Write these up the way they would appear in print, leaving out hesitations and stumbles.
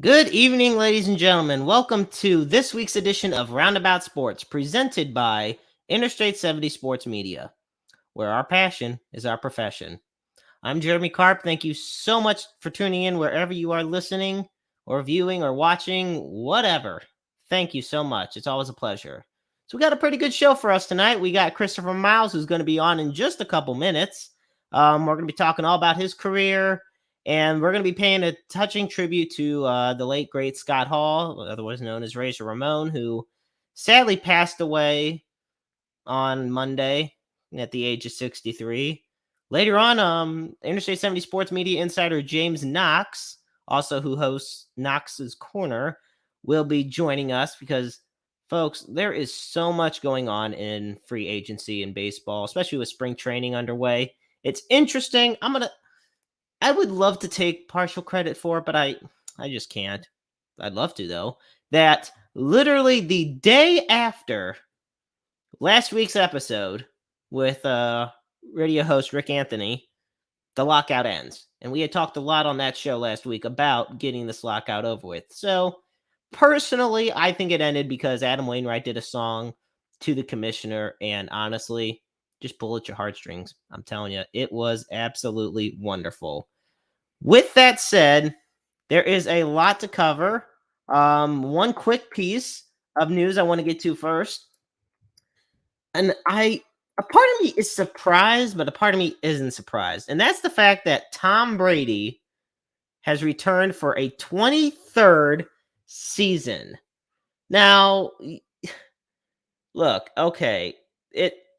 Good evening, ladies and gentlemen. Welcome to this week's edition of Roundabout Sports, presented by Interstate 70 Sports Media, where our passion is our profession. I'm Jeremy Karp. Thank you so much for tuning in wherever you are listening or viewing or watching, whatever. Thank you so much. It's always a pleasure. So we got a pretty good show for us tonight. We got Christopher Miles, who's going to be on in just a couple minutes. We're going to be talking all about his career, and we're going to be paying a touching tribute to the late, great Scott Hall, otherwise known as Razor Ramon, who sadly passed away on Monday at the age of 63. Later on, Interstate 70 Sports Media insider James Knox, also who hosts Knox's Corner, will be joining us because, folks, there is so much going on in free agency in baseball, especially with spring training underway. It's interesting. I would love to take partial credit for it, but I just can't. I'd love to, though. That literally the day after last week's episode with radio host Rick Anthony, the lockout ends. And we had talked a lot on that show last week about getting this lockout over with. So, personally, I think it ended because Adam Wainwright did a song to the commissioner, and honestly, just pull at your heartstrings. I'm telling you, it was absolutely wonderful. With that said, there is a lot to cover. One quick piece of news I want to get to first. And a part of me is surprised, but a part of me isn't surprised. And that's the fact that Tom Brady has returned for a 23rd season. Now, look, okay,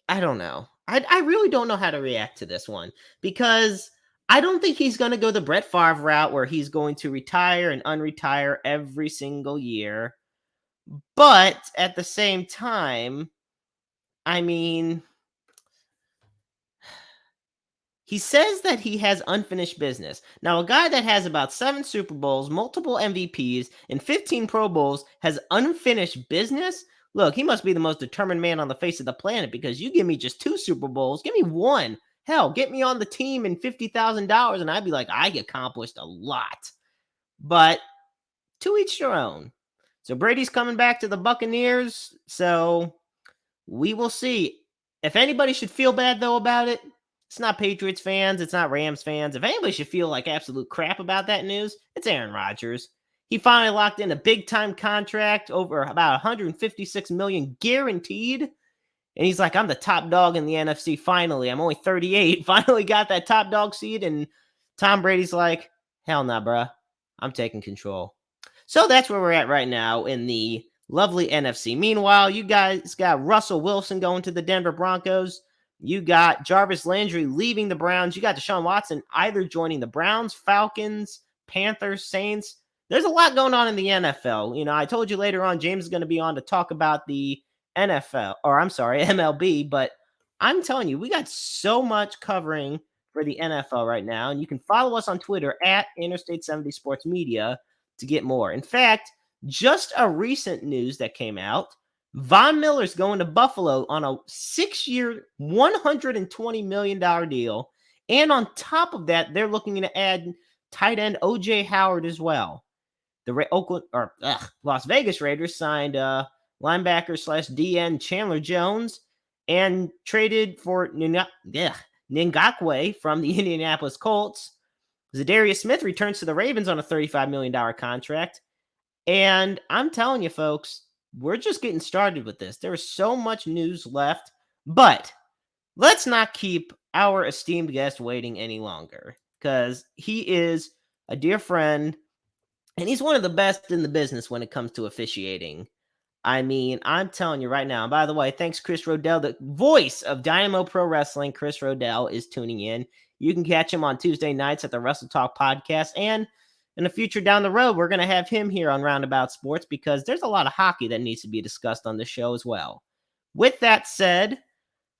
I don't know. I really don't know how to react to this one because I don't think he's going to go the Brett Favre route where he's going to retire and unretire every single year. But at the same time, I mean, he says that he has unfinished business. Now, a guy that has about 7 Super Bowls, multiple MVPs, and 15 Pro Bowls has unfinished business? Look, he must be the most determined man on the face of the planet because you give me just 2 Super Bowls, give me 1. Hell, get me on the team and $50,000 and I'd be like, I accomplished a lot. But to each their own. So Brady's coming back to the Buccaneers, so we will see. If anybody should feel bad, though, about it, it's not Patriots fans, it's not Rams fans. If anybody should feel like absolute crap about that news, it's Aaron Rodgers. He finally locked in a big-time contract over about $156 million guaranteed. And he's like, I'm the top dog in the NFC finally. I'm only 38. Finally got that top dog seed. And Tom Brady's like, hell nah, bruh. I'm taking control. So that's where we're at right now in the lovely NFC. Meanwhile, you guys got Russell Wilson going to the Denver Broncos. You got Jarvis Landry leaving the Browns. You got Deshaun Watson either joining the Browns, Falcons, Panthers, Saints. There's a lot going on in the NFL. You know, I told you later on, James is going to be on to talk about the MLB, but I'm telling you, we got so much covering for the NFL right now, and you can follow us on Twitter at Interstate 70 Sports Media to get more. In fact, just a recent news that came out, Von Miller's going to Buffalo on a 6-year, $120 million deal, and on top of that, they're looking to add tight end O.J. Howard as well. The Las Vegas Raiders signed linebacker / DN Chandler Jones and traded for Ngakwe from the Indianapolis Colts. Zadarius Smith returns to the Ravens on a $35 million contract. And I'm telling you, folks, we're just getting started with this. There is so much news left, but let's not keep our esteemed guest waiting any longer because he is a dear friend and he's one of the best in the business when it comes to officiating. I mean, I'm telling you right now. And by the way, thanks, Chris Rodell, the voice of Dynamo Pro Wrestling. Chris Rodell is tuning in. You can catch him on Tuesday nights at the Wrestle Talk podcast. And in the future down the road, we're going to have him here on Roundabout Sports because there's a lot of hockey that needs to be discussed on this show as well. With that said,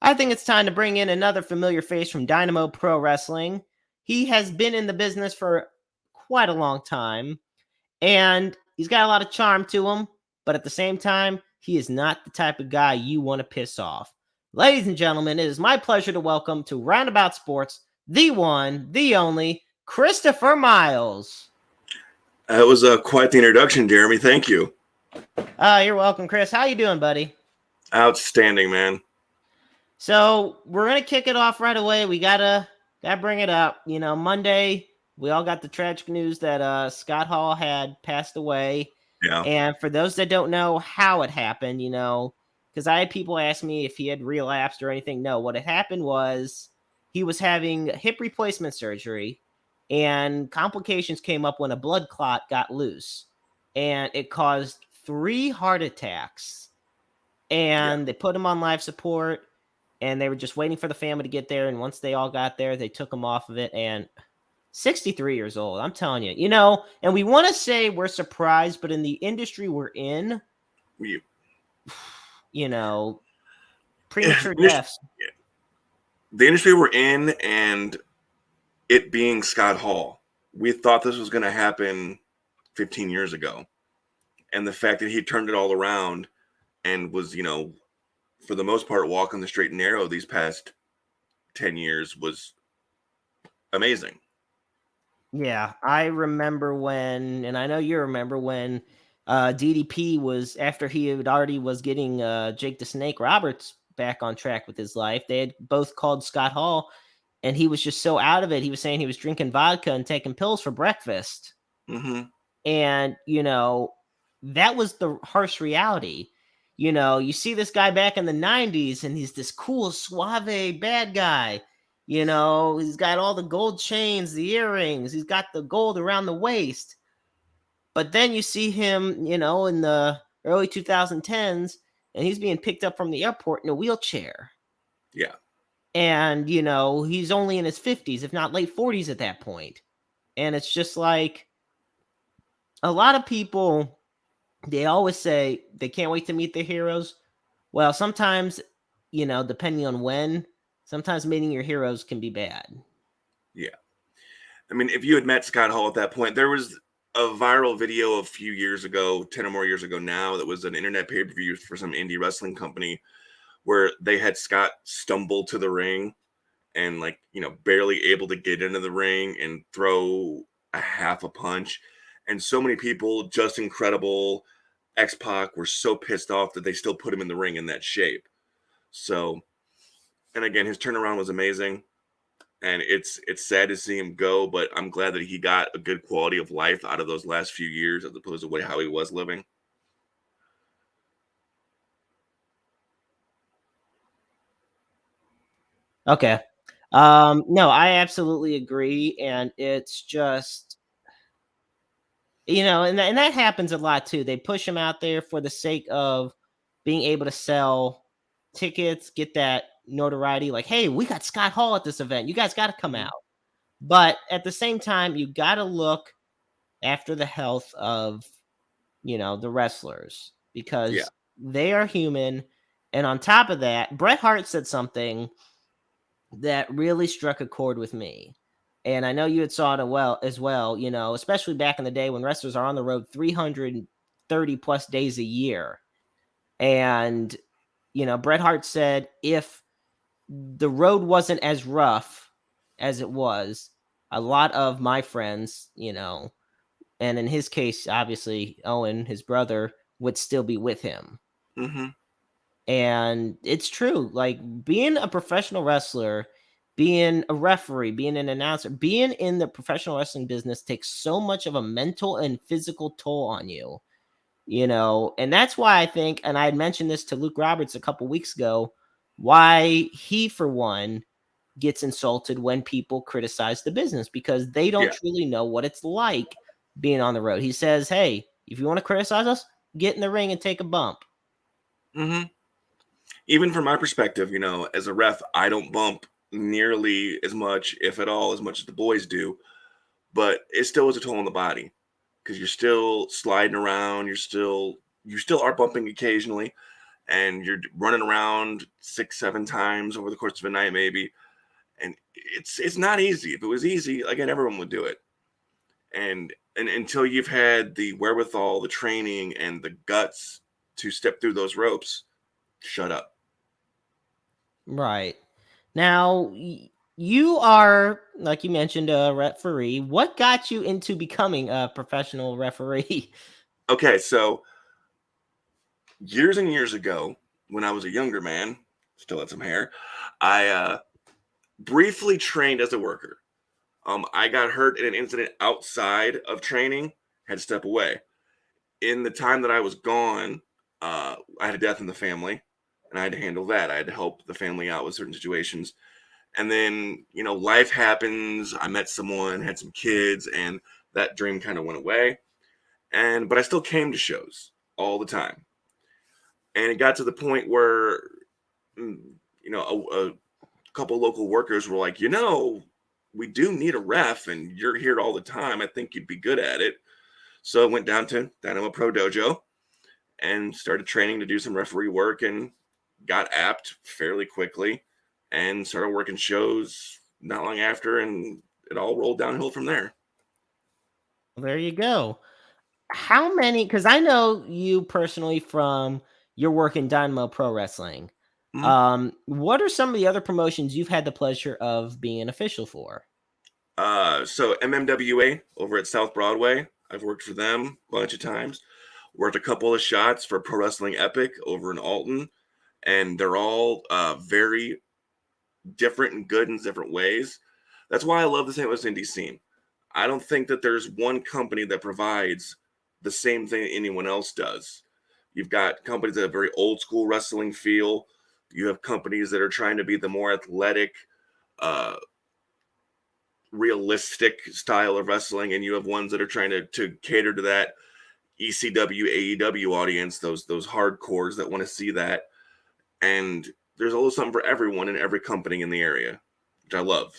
I think it's time to bring in another familiar face from Dynamo Pro Wrestling. He has been in the business for quite a long time, and he's got a lot of charm to him. But at the same time, he is not the type of guy you want to piss off. Ladies and gentlemen, it is my pleasure to welcome to Roundabout Sports, the one, the only, Christopher Miles. That was quite the introduction, Jeremy. Thank you. You're welcome, Chris. How you doing, buddy? Outstanding, man. So we're gonna kick it off right away. We gotta bring it up. Monday we all got the tragic news that Scott Hall had passed away. Yeah. And for those that don't know how it happened, because I had people ask me if he had relapsed or anything. No, what had happened was he was having hip replacement surgery, and complications came up when a blood clot got loose, and it caused 3 heart attacks. Yeah. And they put him on life support, and they were just waiting for the family to get there. And once they all got there, they took him off of it. And 63 years old, I'm telling you, and we want to say we're surprised, but in the industry we're in, You, you know, premature industry- deaths. the industry we're in, and it being Scott Hall, we thought this was going to happen 15 years ago. And the fact that he turned it all around and was, for the most part, walking the straight and narrow these past 10 years was amazing. Yeah, I remember when, and I know you remember when DDP was, after he had already was getting Jake the Snake Roberts back on track with his life. They had both called Scott Hall, and he was just so out of it. He was saying he was drinking vodka and taking pills for breakfast. Mm-hmm. And, that was the harsh reality. You see this guy back in the 90s, and he's this cool, suave, bad guy. He's got all the gold chains, the earrings, he's got the gold around the waist. But then you see him, in the early 2010s, and he's being picked up from the airport in a wheelchair. Yeah. And, he's only in his 50s, if not late 40s at that point. And it's just like, a lot of people, they always say they can't wait to meet their heroes. Well, sometimes, depending on when, sometimes meeting your heroes can be bad. Yeah. I mean, if you had met Scott Hall at that point, there was a viral video a few years ago, 10 or more years ago now, that was an internet pay-per-view for some indie wrestling company where they had Scott stumble to the ring and barely able to get into the ring and throw a half a punch. And so many people, just incredible, X-Pac, were so pissed off that they still put him in the ring in that shape. So, and again, his turnaround was amazing. And it's sad to see him go, but I'm glad that he got a good quality of life out of those last few years as opposed to how he was living. Okay. No, I absolutely agree. And it's just, and that happens a lot too. They push him out there for the sake of being able to sell tickets, get that notoriety. Like, hey, we got Scott Hall at this event. You guys got to come out. But at the same time, you got to look after the health of, the wrestlers, Yeah. because they are human. And on top of that, Bret Hart said something that really struck a chord with me. And I know you had saw it as well, especially back in the day when wrestlers are on the road 330 plus days a year. And, Bret Hart said if the road wasn't as rough as it was, a lot of my friends, and in his case, obviously, Owen, his brother, would still be with him. Mm-hmm. And it's true. Like, being a professional wrestler, being a referee, being an announcer, being in the professional wrestling business takes so much of a mental and physical toll on you, and that's why I think, and I had mentioned this to Luke Roberts a couple weeks ago, why he, for one, gets insulted when people criticize the business, because they don't Yeah. truly know what it's like being on the road. He says, hey, if you want to criticize us, get in the ring and take a bump. Mm-hmm. Even from my perspective, as a ref, I don't bump nearly as much, if at all, as much as the boys do. But it still is a toll on the body because you're still sliding around. You still are bumping occasionally, and you're running around 6-7 times over the course of a night, maybe. And it's not easy. If it was easy, again, everyone would do it. And until you've had the wherewithal, the training, and the guts to step through those ropes, shut up. Right. Now, you are, like you mentioned, a referee. What got you into becoming a professional referee? Okay, so years and years ago, when I was a younger man, still had some hair, I briefly trained as a worker. I got hurt in an incident outside of training, had to step away. In the time that I was gone, I had a death in the family, and I had to handle that. I had to help the family out with certain situations. And then, life happens. I met someone, had some kids, and that dream kind of went away. But I still came to shows all the time. And it got to the point where, mm, a couple local workers were like, we do need a ref, and you're here all the time. I think you'd be good at it. So I went down to Dynamo Pro Dojo and started training to do some referee work, and got apt fairly quickly and started working shows not long after, and it all rolled downhill from there. There you go. How many? Because I know you personally from your work in Dynamo Pro Wrestling. Mhm. What are some of the other promotions you've had the pleasure of being an official for? So MMWA over at South Broadway, I've worked for them a bunch of times. Worked a couple of shots for Pro Wrestling Epic over in Alton, and they're all very different and good in different ways. That's why I love the St. Louis indie scene. I don't think that there's one company that provides the same thing that anyone else does. You've got companies that have very old school wrestling feel. You have companies that are trying to be the more athletic, uh, realistic style of wrestling, and you have ones that are trying to cater to that ECW, AEW audience, those hardcores that want to see that. And there's a little something for everyone in every company in the area, which I love.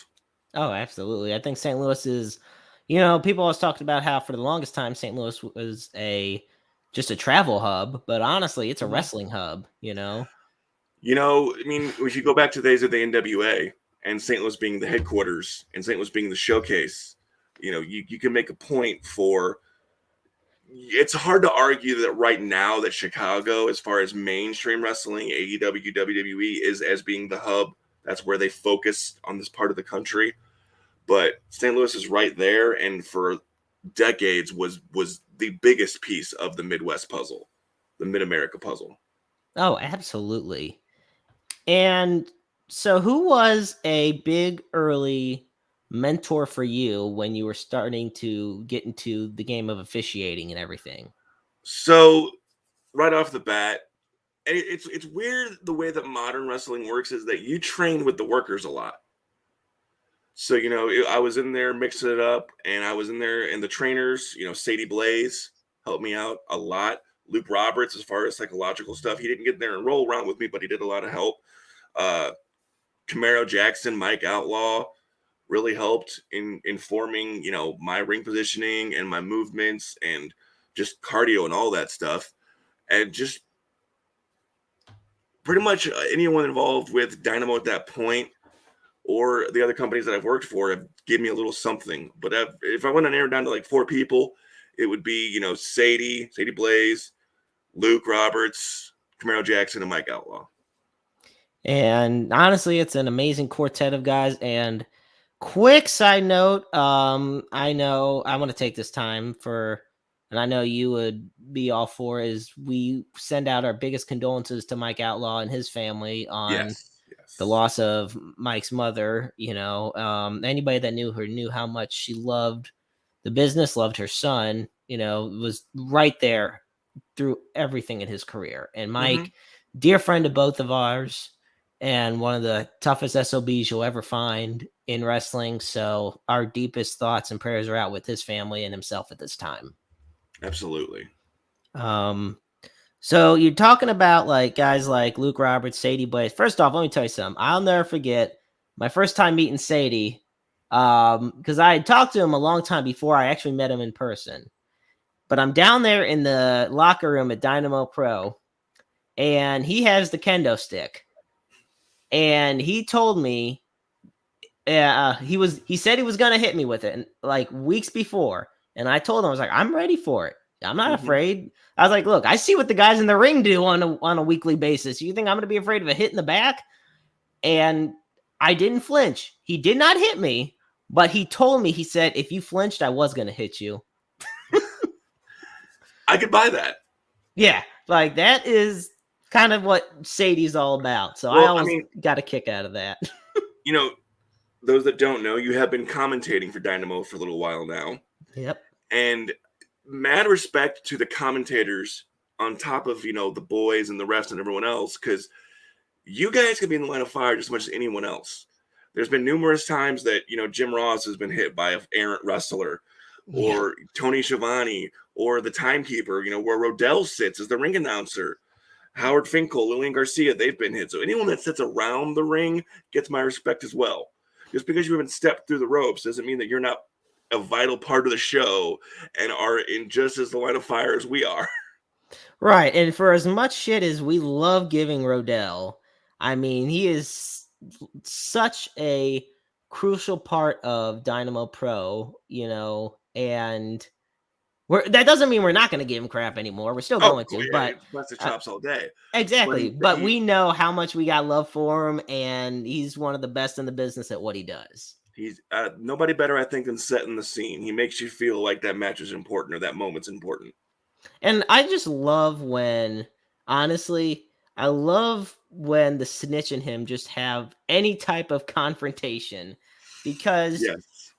Oh, absolutely. I think St. Louis is, people always talked about how for the longest time St. Louis was just a travel hub, but honestly, it's a Mhm. wrestling hub. I mean, if you go back to the days of the NWA and St. Louis being the headquarters and St. Louis being the showcase, you can make a point for. It's hard to argue that right now that Chicago, as far as mainstream wrestling, AEW, WWE, is as being the hub. That's where they focus on this part of the country. But St. Louis is right there, and for decades was the biggest piece of the Midwest puzzle, the Mid America puzzle. Oh, absolutely. And so who was a big early mentor for you when you were starting to get into the game of officiating and everything? So right off the bat, and it's weird the way that modern wrestling works is that you train with the workers a lot. So I was in there mixing it up, and I was in there, and the trainers, Sadie Blaze helped me out a lot. Luke Roberts, as far as psychological stuff, he didn't get there and roll around with me, but he did a lot of help. Uh, Camaro Jackson, Mike Outlaw really helped in informing, my ring positioning and my movements and just cardio and all that stuff. And just pretty much anyone involved with Dynamo at that point or the other companies that I've worked for have given me a little something. But if I want to narrow it down to like four people, it would be, Sadie Blaze, Luke Roberts, Camaro Jackson, and Mike Outlaw. And honestly, it's an amazing quartet of guys. And quick side note, I know I want to take this time and I know you would be all for, is we send out our biggest condolences to Mike Outlaw and his family on Yes, the yes. loss of Mike's mother. Anybody that knew her knew how much she loved the business, loved her son, was right there through everything in his career. And Mm-hmm. Mike, dear friend of both of ours, and one of the toughest SOBs you'll ever find in wrestling. So our deepest thoughts and prayers are out with his family and himself at this time. Absolutely. Um, so you're talking about like guys like Luke Roberts, Sadie Blaze. First off, let me tell you something. I'll never forget my first time meeting Sadie. Because I had talked to him a long time before I actually met him in person. But I'm down there in the locker room at Dynamo Pro, and he has the kendo stick. And he told me he said he was gonna hit me with it and like weeks before. And I told him, I was like, I'm ready for it. I'm not Mm-hmm. afraid. I was like, look, I see what the guys in the ring do on a weekly basis. You think I'm gonna be afraid of a hit in the back? And I didn't flinch. He did not hit me, but he told me, he said, if you flinched, I was going to hit you. I could buy that. Yeah, like that is kind of what Sadie's all about. So I Well, I always mean, got a kick out of that. you know, those that don't know, you have been commentating for Dynamo for a little while now. Yep. And mad respect to the commentators on top of, the boys and the refs and everyone else, because you guys can be in the line of fire just as much as anyone else. There's been numerous times that, Jim Ross has been hit by an errant wrestler, or Tony Schiavone, or the timekeeper, where Rodell sits as the ring announcer. Howard Finkel, Lillian Garcia, they've been hit. So anyone that sits around the ring gets my respect as well. Just because you haven't stepped through the ropes doesn't mean that you're not a vital part of the show and are in just as the line of fire as we are. Right. And for as much shit as we love giving Rodell, I mean, he is such a crucial part of Dynamo Pro, and that doesn't mean we're not going to give him crap anymore. We're still going to, but busted chops all day. exactly. But we know how much we got love for him, and he's one of the best in the business at what he does. He's nobody better, I think, than setting the scene. He makes you feel like that match is important or that moment's important. And I just love when, honestly, I love when the snitch and him just have any type of confrontation because, Yes.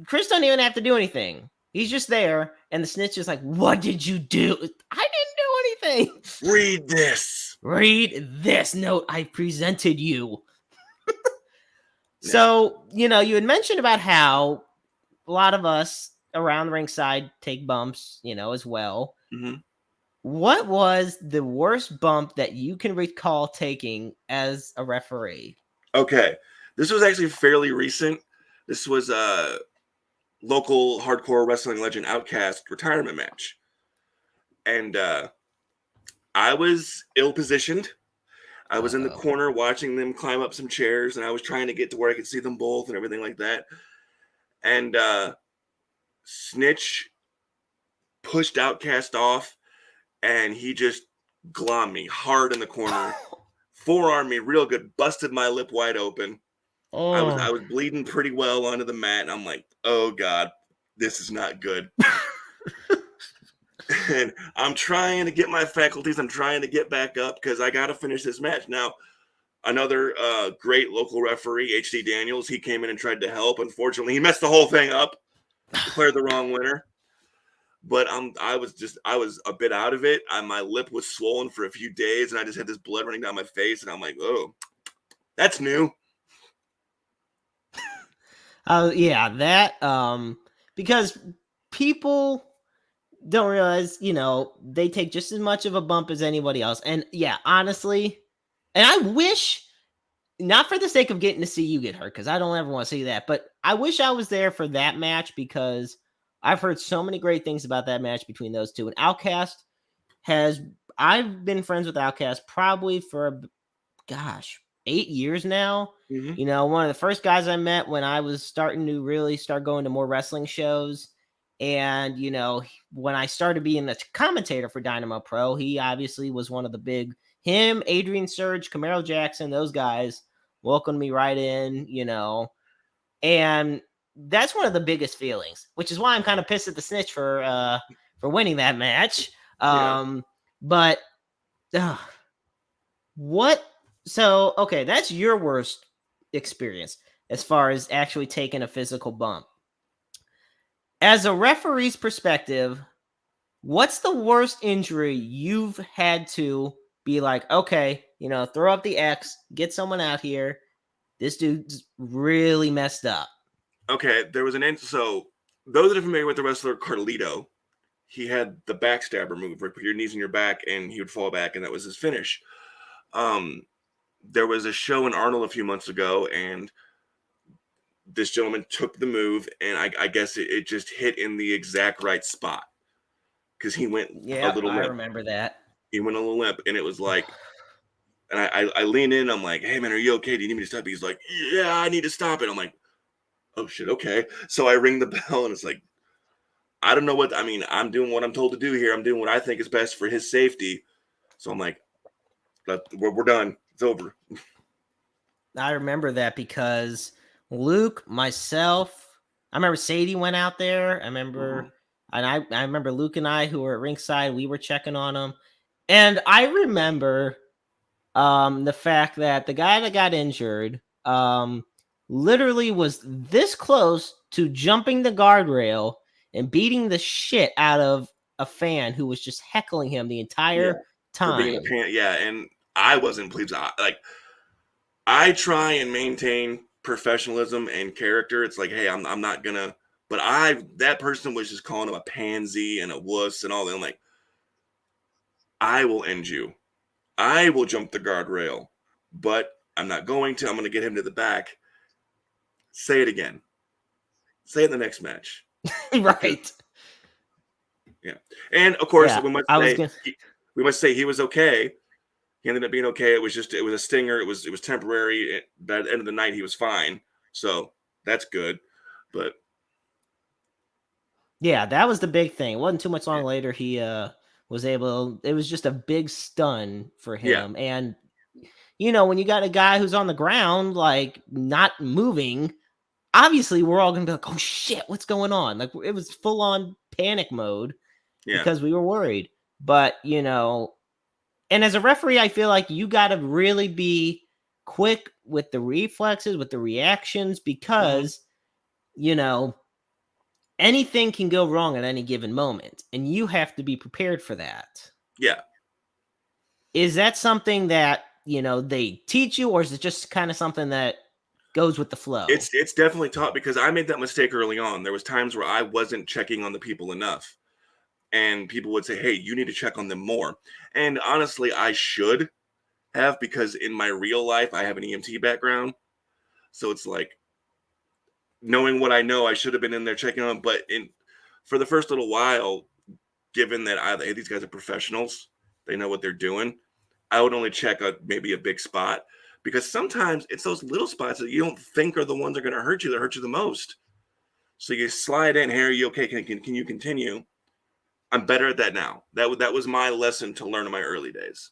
Chris don't even have to do anything. He's just there, and the snitch is like, "What did you do?" I didn't do anything. Read this. Read this note I presented you. So, you had mentioned about how a lot of us around the ringside take bumps, as well. Mm-hmm. What was the worst bump that you can recall taking as a referee? Okay. This was actually fairly recent. This was a local hardcore wrestling legend Outcast retirement match. And I was ill-positioned. I was in the corner watching them climb up some chairs, and I was trying to get to where I could see them both and everything like that. And Snitch pushed Outcast off, and he just glommed me hard in the corner, forearmed me real good, busted my lip wide open. I was bleeding pretty well onto the mat, and I'm like, oh God, this is not good. And I'm trying to get my faculties. I'm trying to get back up because I got to finish this match. Now, another great local referee, H.D. Daniels, he came in and tried to help. Unfortunately, he messed the whole thing up, declared the wrong winner. But I was a bit out of it. My lip was swollen for a few days, and I just had this blood running down my face. And I'm like, oh, that's new. Yeah, that because people don't realize, they take just as much of a bump as anybody else. And yeah, honestly, and I wish, not for the sake of getting to see you get hurt, because I don't ever want to see that, but I wish I was there for that match because I've heard so many great things about that match between those two. And Outcast I've been friends with Outcast probably for, 8 years now. Mm-hmm. One of the first guys I met when I was starting to really start going to more wrestling shows. And, when I started being a commentator for Dynamo Pro, he obviously was one of the big, him, Adrian Surge, Camaro Jackson, those guys welcomed me right in, and that's one of the biggest feelings, which is why I'm kind of pissed at the snitch for winning that match. But what? So, okay, that's your worst experience as far as actually taking a physical bump. As a referee's perspective, what's the worst injury you've had to be like, okay, throw up the X, get someone out here. This dude's really messed up. Okay, there was so those that are familiar with the wrestler Carlito, he had the backstabber move where you put your knees in your back and he would fall back, and that was his finish. There was a show in Arnold a few months ago, and this gentleman took the move, and I guess it just hit in the exact right spot because he went a little limp. I remember that. He went a little limp, and it was like, and I lean in, I'm like, hey man, are you okay? Do you need me to stop? He's like, yeah, I need to stop it. I'm like, oh shit, okay. So I ring the bell, and it's like, I don't know what, I'm doing what I'm told to do here. I'm doing what I think is best for his safety. So I'm like, we're done. It's over. I remember that because Luke, myself, I remember Sadie went out there. I Mm-hmm. remember, and I remember Luke and I, who were at ringside, we were checking on him, and I remember the fact that the guy that got injured literally was this close to jumping the guardrail and beating the shit out of a fan who was just heckling him the Yeah, entire for being a time. pan. Yeah, and I wasn't pleased. I try and maintain professionalism and character. It's like, hey, I'm not gonna. But that person was just calling him a pansy and a wuss and all that. I'm like, I will end you. I will jump the guardrail, but I'm not going to. I'm going to get him to the back. Say it again. Say it in the next match because Right. yeah. And of course, Yeah, I was gonna. we must say he was okay. He ended up being okay. It was a stinger. It was temporary. But at the end of the night, he was fine. So that's good. But Yeah, that was the big thing. It wasn't too much yeah, long later he was able. It was just a big stun for yeah, him, and when you got a guy who's on the ground like not moving, obviously we're all gonna be like, "Oh shit, what's going on?" Like it was full on panic mode yeah, because we were worried. But and as a referee, I feel like you got to really be quick with the reflexes, with the reactions, hmm because you know anything can go wrong at any given moment, and you have to be prepared for that. yeah. Is that something that they teach you, or is it just kind of something that goes with the flow? It's definitely taught because I made that mistake early on. There was times where I wasn't checking on the people enough, and people would say, "Hey, you need to check on them more." And honestly, I should have because in my real life, I have an EMT background, so it's like knowing what I know, I should have been in there checking on. But in for the first little while, given that hey, these guys are professionals, they know what they're doing. I would only check maybe a big spot because sometimes it's those little spots that you don't think are the ones that are going to hurt you that hurt you the most. So you slide in, hey, are you okay? Can you continue? I'm better at that now. That was my lesson to learn in my early days.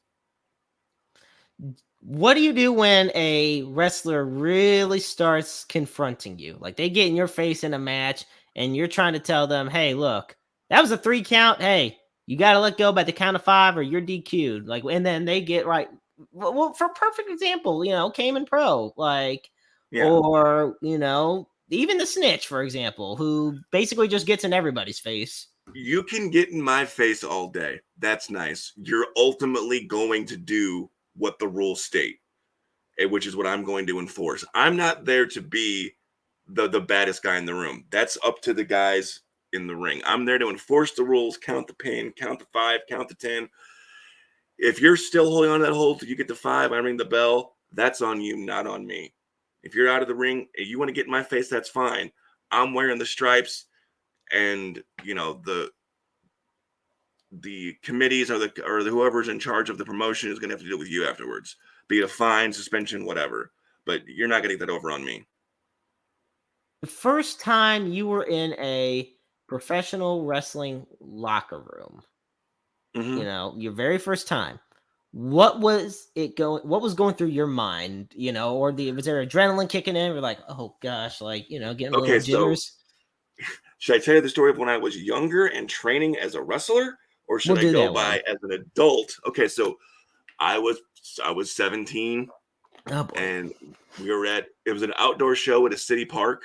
What do you do when a wrestler really starts confronting you? Like they get in your face in a match and you're trying to tell them, "Hey, look, that was a 3 count. Hey, you got to let go by the count of 5 or you're DQ'd." Like and then they get right. Well, for perfect example, Cayman Pro, like Yeah, or, even the snitch, for example, who basically just gets in everybody's face. you can get in my face all day. That's nice. You're ultimately going to do what the rules state, which is what I'm going to enforce. I'm not there to be the baddest guy in the room. That's up to the guys in the ring. I'm there to enforce the rules, count the pin, count the 5, count the 10. If you're still holding on to that hold till you get to 5, I ring the bell. That's on you, not on me. If you're out of the ring and you want to get in my face, that's fine. I'm wearing the stripes, and the committees or whoever's in charge of the promotion is going to have to deal with you afterwards, be it a fine, suspension, whatever. But you're not going to get that over on me. The first time you were in a professional wrestling locker room, Mm-hmm. your very first time, what was going through your mind, or was there adrenaline kicking in? We're like, oh gosh, like, getting a little Okay, so jitters. should I tell you the story of when I was younger and training as a wrestler, or We'll should I do go that one. by as an adult? Okay, so I was I was 17, Oh boy. and we were at it was an outdoor show at a city park.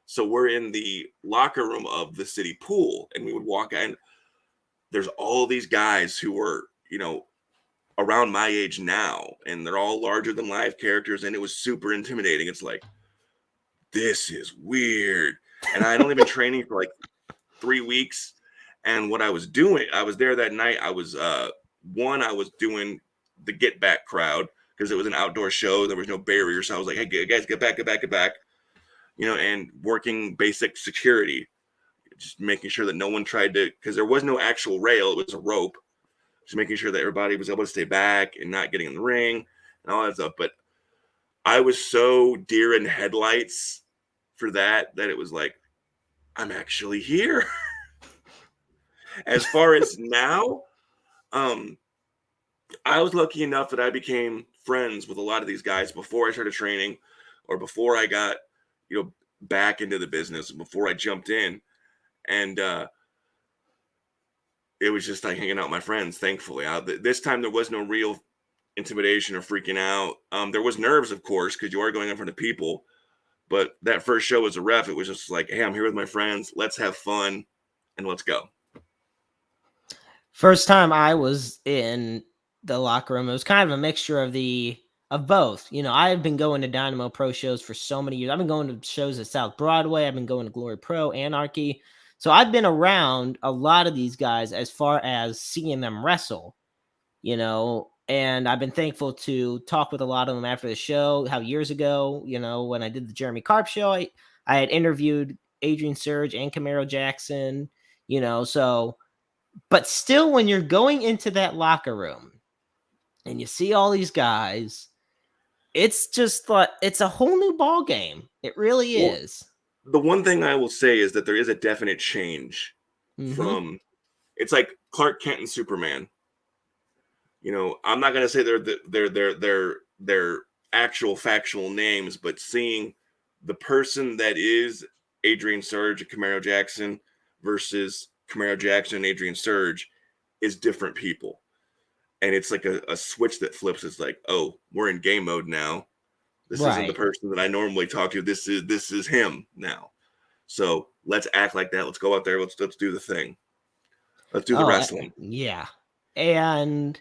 So we're in the locker room of the city pool, and we would walk in. There's all these guys who were, around my age now, and they're all larger than life characters, and it was super intimidating. It's like, this is weird. And I had only been training for like 3 weeks. And what I was doing, I was there that night. I was doing the get back crowd because it was an outdoor show. There was no barrier. So I was like, hey, guys, get back, get back, get back. And working basic security, just making sure that no one tried to, because there was no actual rail, it was a rope. Just making sure that everybody was able to stay back and not getting in the ring and all that stuff. But I was so deer in headlights for that it was like, I'm actually here. As far as now, um, I was lucky enough that I became friends with a lot of these guys before I started training or before I got, back into the business, before I jumped in. And it was just like hanging out with my friends, thankfully. This time there was no real intimidation or freaking out. There was nerves, of course, because you are going in front of people. But that first show as a ref, it was just like, hey, I'm here with my friends. Let's have fun and let's go. First time I was in the locker room, it was kind of a mixture of both. I've been going to Dynamo Pro shows for so many years. I've been going to shows at South Broadway. I've been going to Glory Pro, Anarchy. So I've been around a lot of these guys as far as seeing them wrestle, and I've been thankful to talk with a lot of them after the show. How years ago, when I did the Jeremy Karp show, I had interviewed Adrian Surge and Camaro Jackson, so. But still, when you're going into that locker room and you see all these guys, it's just like it's a whole new ball game. It really is. The one thing I will say is that there is a definite change from. It's like Clark Kent and Superman. I'm not gonna say they're actual factual names, but seeing the person that is Adrian Surge and Camaro Jackson versus Camaro Jackson and Adrian Surge is different people. And it's like a switch that flips. It's like, oh, we're in game mode now. This isn't the person that I normally talk to. This is him now. So let's act like that. Let's go out there. Let's do the thing. Let's do the wrestling. Yeah. And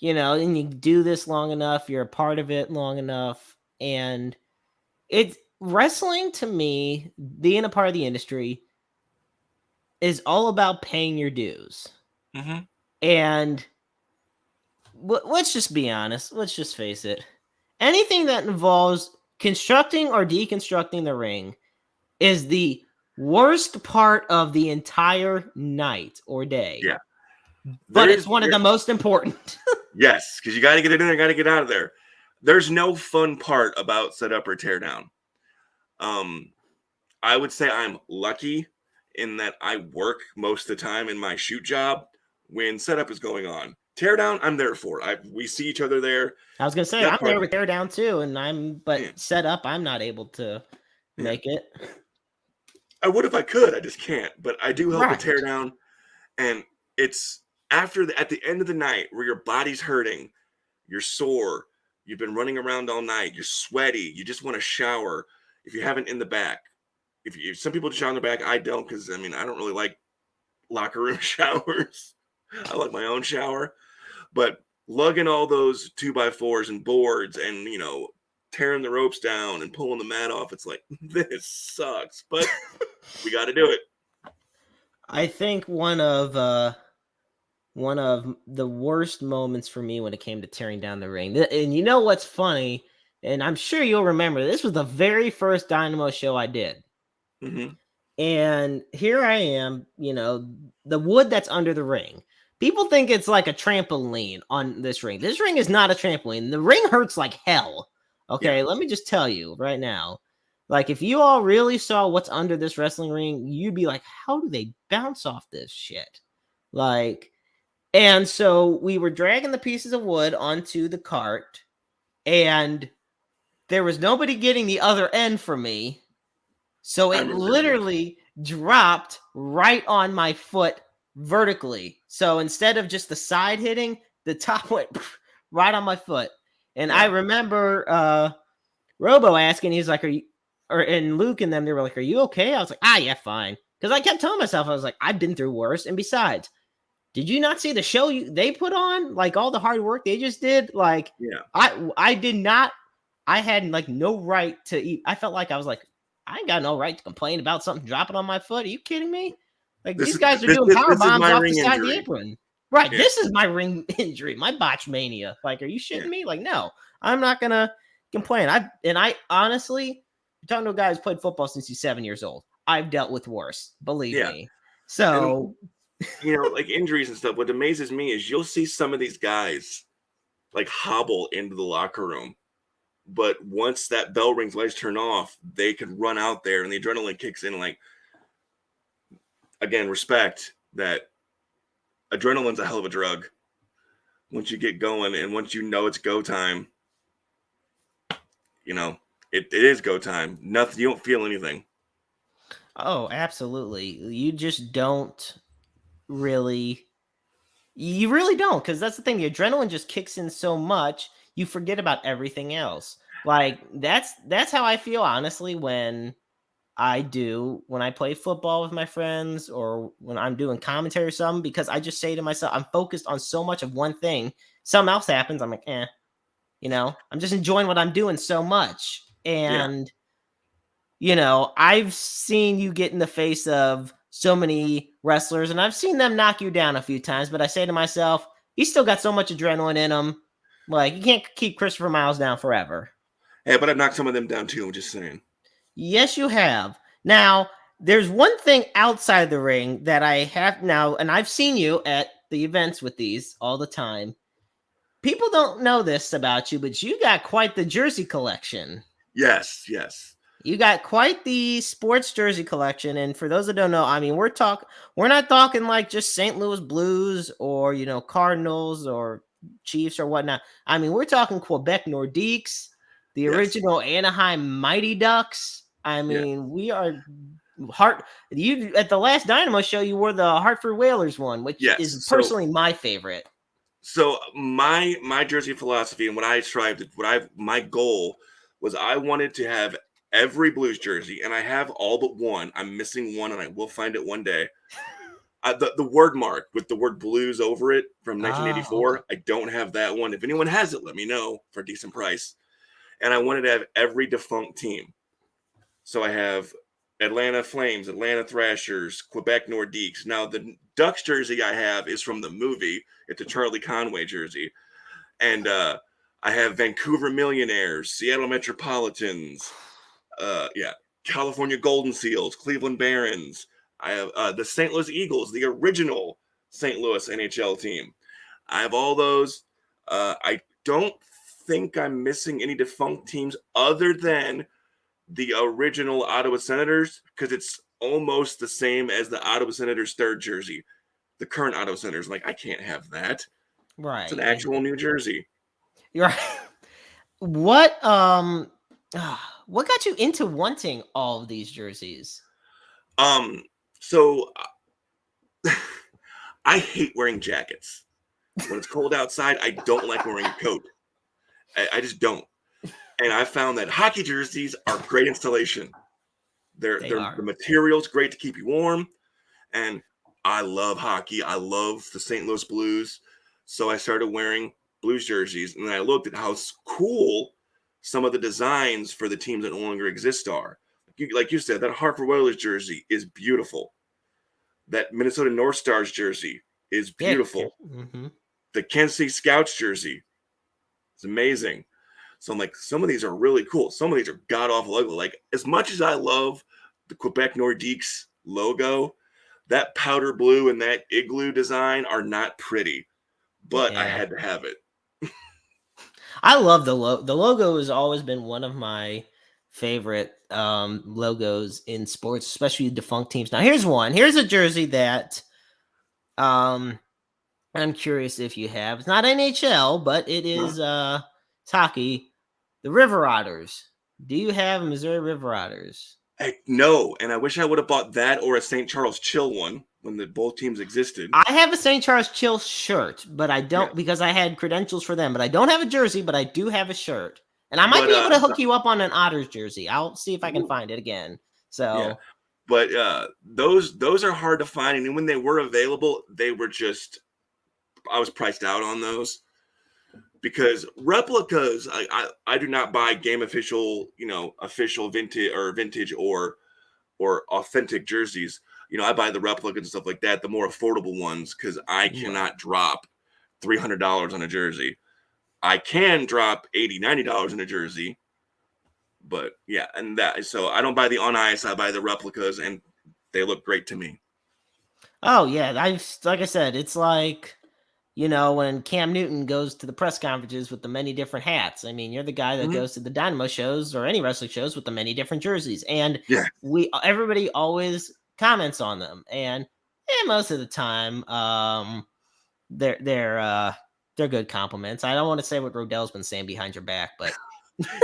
and you do this long enough, you're a part of it long enough. And it's wrestling to me, being a part of the industry, is all about paying your dues. And let's just be honest. Let's just face it. Anything that involves constructing or deconstructing the ring is the worst part of the entire night or day. Yeah. But it's one of the most important. Yes, because you got to get it in there, got to get out of there. There's no fun part about setup or teardown. I would say I'm lucky in that I work most of the time in my shoot job when setup is going on. Teardown, I'm there for. We see each other there. I was gonna say I'm there with teardown too, and set up. I'm not able to make it. I would if I could. I just can't. But I do help with teardown, and it's at the end of the night where your body's hurting, you're sore, you've been running around all night, you're sweaty, you just want to shower. If you haven't in the back, if some people shower in the back, I don't, because I don't really like locker room showers. I like my own shower, but lugging all those 2x4s and boards and tearing the ropes down and pulling the mat off, it's like, this sucks, but we got to do it. I think one of the worst moments for me when it came to tearing down the ring, and you know what's funny, and I'm sure you'll remember, this was the very first Dynamo show I did. And here I am, the wood that's under the ring. People think it's like a trampoline on this ring. This ring is not a trampoline. The ring hurts like hell. Okay, Let me just tell you right now. Like, if you all really saw what's under this wrestling ring, you'd be like, how do they bounce off this shit? And so we were dragging the pieces of wood onto the cart, and there was nobody getting the other end from me. So it literally dropped right on my foot vertically. So instead of just the side hitting, the top went right on my foot. And I remember Robo asking, he's like, and Luke and them, they were like, are you okay? I was like, yeah, fine. Because I kept telling myself, I was like, I've been through worse. And besides, did you not see the show they put on? Like, all the hard work they just did? Like, I did not, I had like no right to eat. I felt like I was like, I ain't got no right to complain about something dropping on my foot. Are you kidding me? Like, these guys are doing power bombs off the side of the apron. Right. Yeah. This is my ring injury, my botch mania. Like, are you shitting me? Like, no, I'm not going to complain. I honestly, I'm talking to a guy who's played football since he's 7 years old. I've dealt with worse, believe me. So, and, like injuries and stuff. What amazes me is you'll see some of these guys like hobble into the locker room. But once that bell rings, lights turn off, they can run out there and the adrenaline kicks in. Like, again, respect that adrenaline's a hell of a drug. Once you get going and once you know it's go time, you know, it is go time. Nothing, you don't feel anything. Oh, absolutely. You just don't really You really don't, because that's the thing. The adrenaline just kicks in so much, you forget about everything else. Like that's how I feel honestly when I play football with my friends or when I'm doing commentary or something, because I just say to myself, I'm focused on so much of one thing. Something else happens, I'm like, I'm just enjoying what I'm doing so much. Yeah. And I've seen you get in the face of so many wrestlers and I've seen them knock you down a few times, but I say to myself, he's still got so much adrenaline in him. Like, you can't keep Christopher Miles down forever. Hey, but I've knocked some of them down too. I'm just saying. Yes, you have. Now, there's one thing outside the ring that I have now, and I've seen you at the events with these all the time. People don't know this about you, but you got quite the jersey collection. Yes, yes. You got quite the sports jersey collection, and for those that don't know, I mean, we're not talking like just St. Louis Blues or Cardinals or Chiefs or whatnot. I mean, we're talking Quebec Nordiques, the Yes. original Anaheim Mighty Ducks. I Yeah. mean, we are you at the last Dynamo show. You wore the Hartford Whalers one, which Yes. is personally my favorite. So my jersey philosophy and what I strived, my goal was I wanted to have every Blues jersey, and I have all but one. I'm missing one, and I will find it one day. The word mark with the word Blues over it from Ah, okay. 1984. I don't have that one. If anyone has it, let me know for a decent price. And I wanted to have every defunct team. So I have Atlanta Flames, Atlanta Thrashers, Quebec Nordiques. Now the Ducks jersey I have is from the movie. It's a Charlie Conway jersey, and I have Vancouver Millionaires, Seattle Metropolitans, yeah, California Golden Seals, Cleveland Barons. I have the St. Louis Eagles, the original St. Louis NHL team. I have all those. I don't think I'm missing any defunct teams other than the original Ottawa Senators because it's almost the same as the Ottawa Senators third jersey. The current Ottawa Senators, like, I can't have that. It's an Right. actual New Jersey. You're right. What what got you into wanting all of these jerseys? Um, so I hate wearing jackets. When it's cold outside, I don't like wearing a coat. I just don't. And I found that hockey jerseys are great installation. They The are. material's great to keep you warm. And I love hockey. I love the St. Louis Blues. So I started wearing Blues jerseys. And then I looked at how cool some of the designs for the teams that no longer exist are. Like you said, that Hartford Whalers jersey is beautiful. That Minnesota North Stars jersey is Yeah. beautiful. Mm-hmm. The Kansas City Scouts jersey is amazing. So I'm like, some of these are really cool. Some of these are god awful ugly. Like, as much as I love the Quebec Nordiques logo, that powder blue and that igloo design are not pretty, but I Yeah. had to have it. I love the logo has always been one of my favorite logos in sports, especially defunct teams. Now here's one. Here's a jersey that um I'm curious if you have. It's not NHL, but it Huh? is it's hockey. The River Otters. Do you have Missouri River Otters? No, and I wish I would have bought that or a St. Charles Chill one when both teams existed. I have a St. Charles Chill shirt, but I Yeah, don't because I had credentials for them. But I don't have a jersey, but I do have a shirt, and I might but be able to hook you up on an Otters jersey. I'll see if I can ooh, find it again. yeah, So but those are hard to find, and when they were available, they were just I was priced out on those. Because replicas, I do not buy game official, official vintage or authentic jerseys. I buy the replicas and stuff like that, the more affordable ones, because I right. cannot drop $300 on a jersey. I can drop $80, $90 on a jersey, but yeah, and that so I don't buy the on ice, I buy the replicas, and they look great to me. Oh yeah, I like I said, it's like when Cam Newton goes to the press conferences with the many different hats. I mean, you're the guy that Mhm. goes to the Dynamo shows or any wrestling shows with the many different jerseys, and Yeah, everybody always comments on them, and most of the time, they're they're good compliments. I don't want to say what Rodell's been saying behind your back, but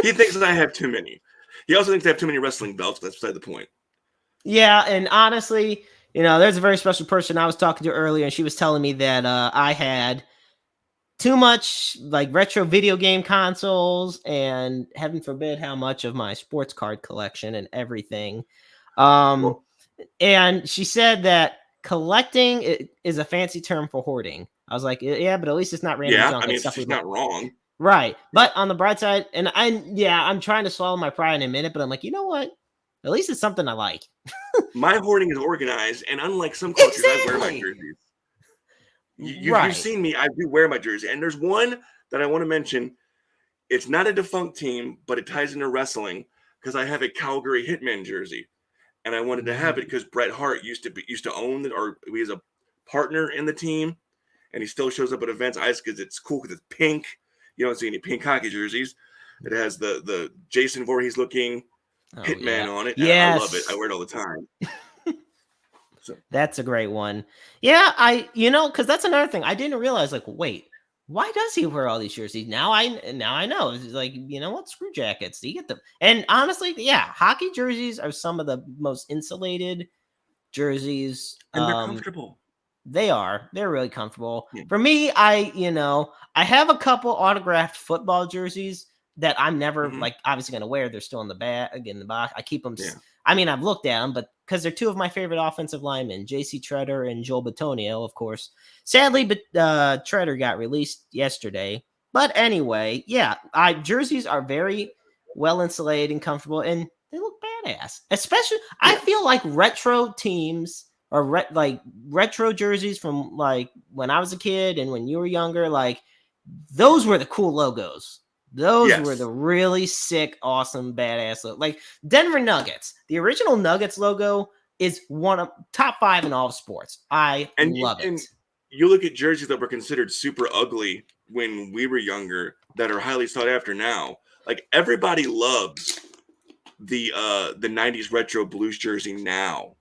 He thinks that I have too many. He also thinks I have too many wrestling belts, but that's beside the point. Yeah, and honestly, there's a very special person I was talking to earlier, and she was telling me that I had too much like retro video game consoles, and heaven forbid how much of my sports card collection and everything. Well, And she said that collecting is a fancy term for hoarding. I was like, yeah, but at least it's not random yeah, junk I and mean, stuff we she's bought. not wrong. Right. But on the bright side, and I'm trying to swallow my pride in a minute, but I'm like, you know what? At least it's something I like. My hoarding is organized, and unlike some cultures, I wear my Exactly. jerseys. Right. You've seen me. I do wear my jersey, and there's one that I want to mention. It's not a defunct team, but it ties into wrestling because I have a Calgary Hitmen jersey, and I wanted to have it because Bret Hart used to own it, or he was a partner in the team, and he still shows up at events. I just because it's cool because it's pink. You don't see any pink hockey jerseys. It has the Jason Voorhees looking Hitman on it. And I love it. I wear it all the time. So That's a great one. Yeah, because that's another thing. I didn't realize, like, wait, why does he wear all these jerseys? Now I know. It's like, you know what? Screw jackets. You get them. And honestly, yeah, hockey jerseys are some of the most insulated jerseys. and they're comfortable. They are. They're really comfortable. Yeah. For me, I have a couple autographed football jerseys that I'm never like obviously going to wear. They're still in the bag, in the box. I keep them. Yeah. I mean, I've looked at them, but because they're two of my favorite offensive linemen, J.C. Treader and Joel Bitonio, of course. Sadly, but Treader got released yesterday. But anyway, yeah, jerseys are very well insulated and comfortable, and they look badass. Especially, I feel like retro teams or retro jerseys from like when I was a kid and when you were younger, like those were the cool logos. Those were the really sick, awesome, badass look. Like Denver Nuggets, the original Nuggets logo is one of top 5 in all of sports. I love it. And you look at jerseys that were considered super ugly when we were younger that are highly sought after now. Like everybody loves the 90s retro Blues jersey now.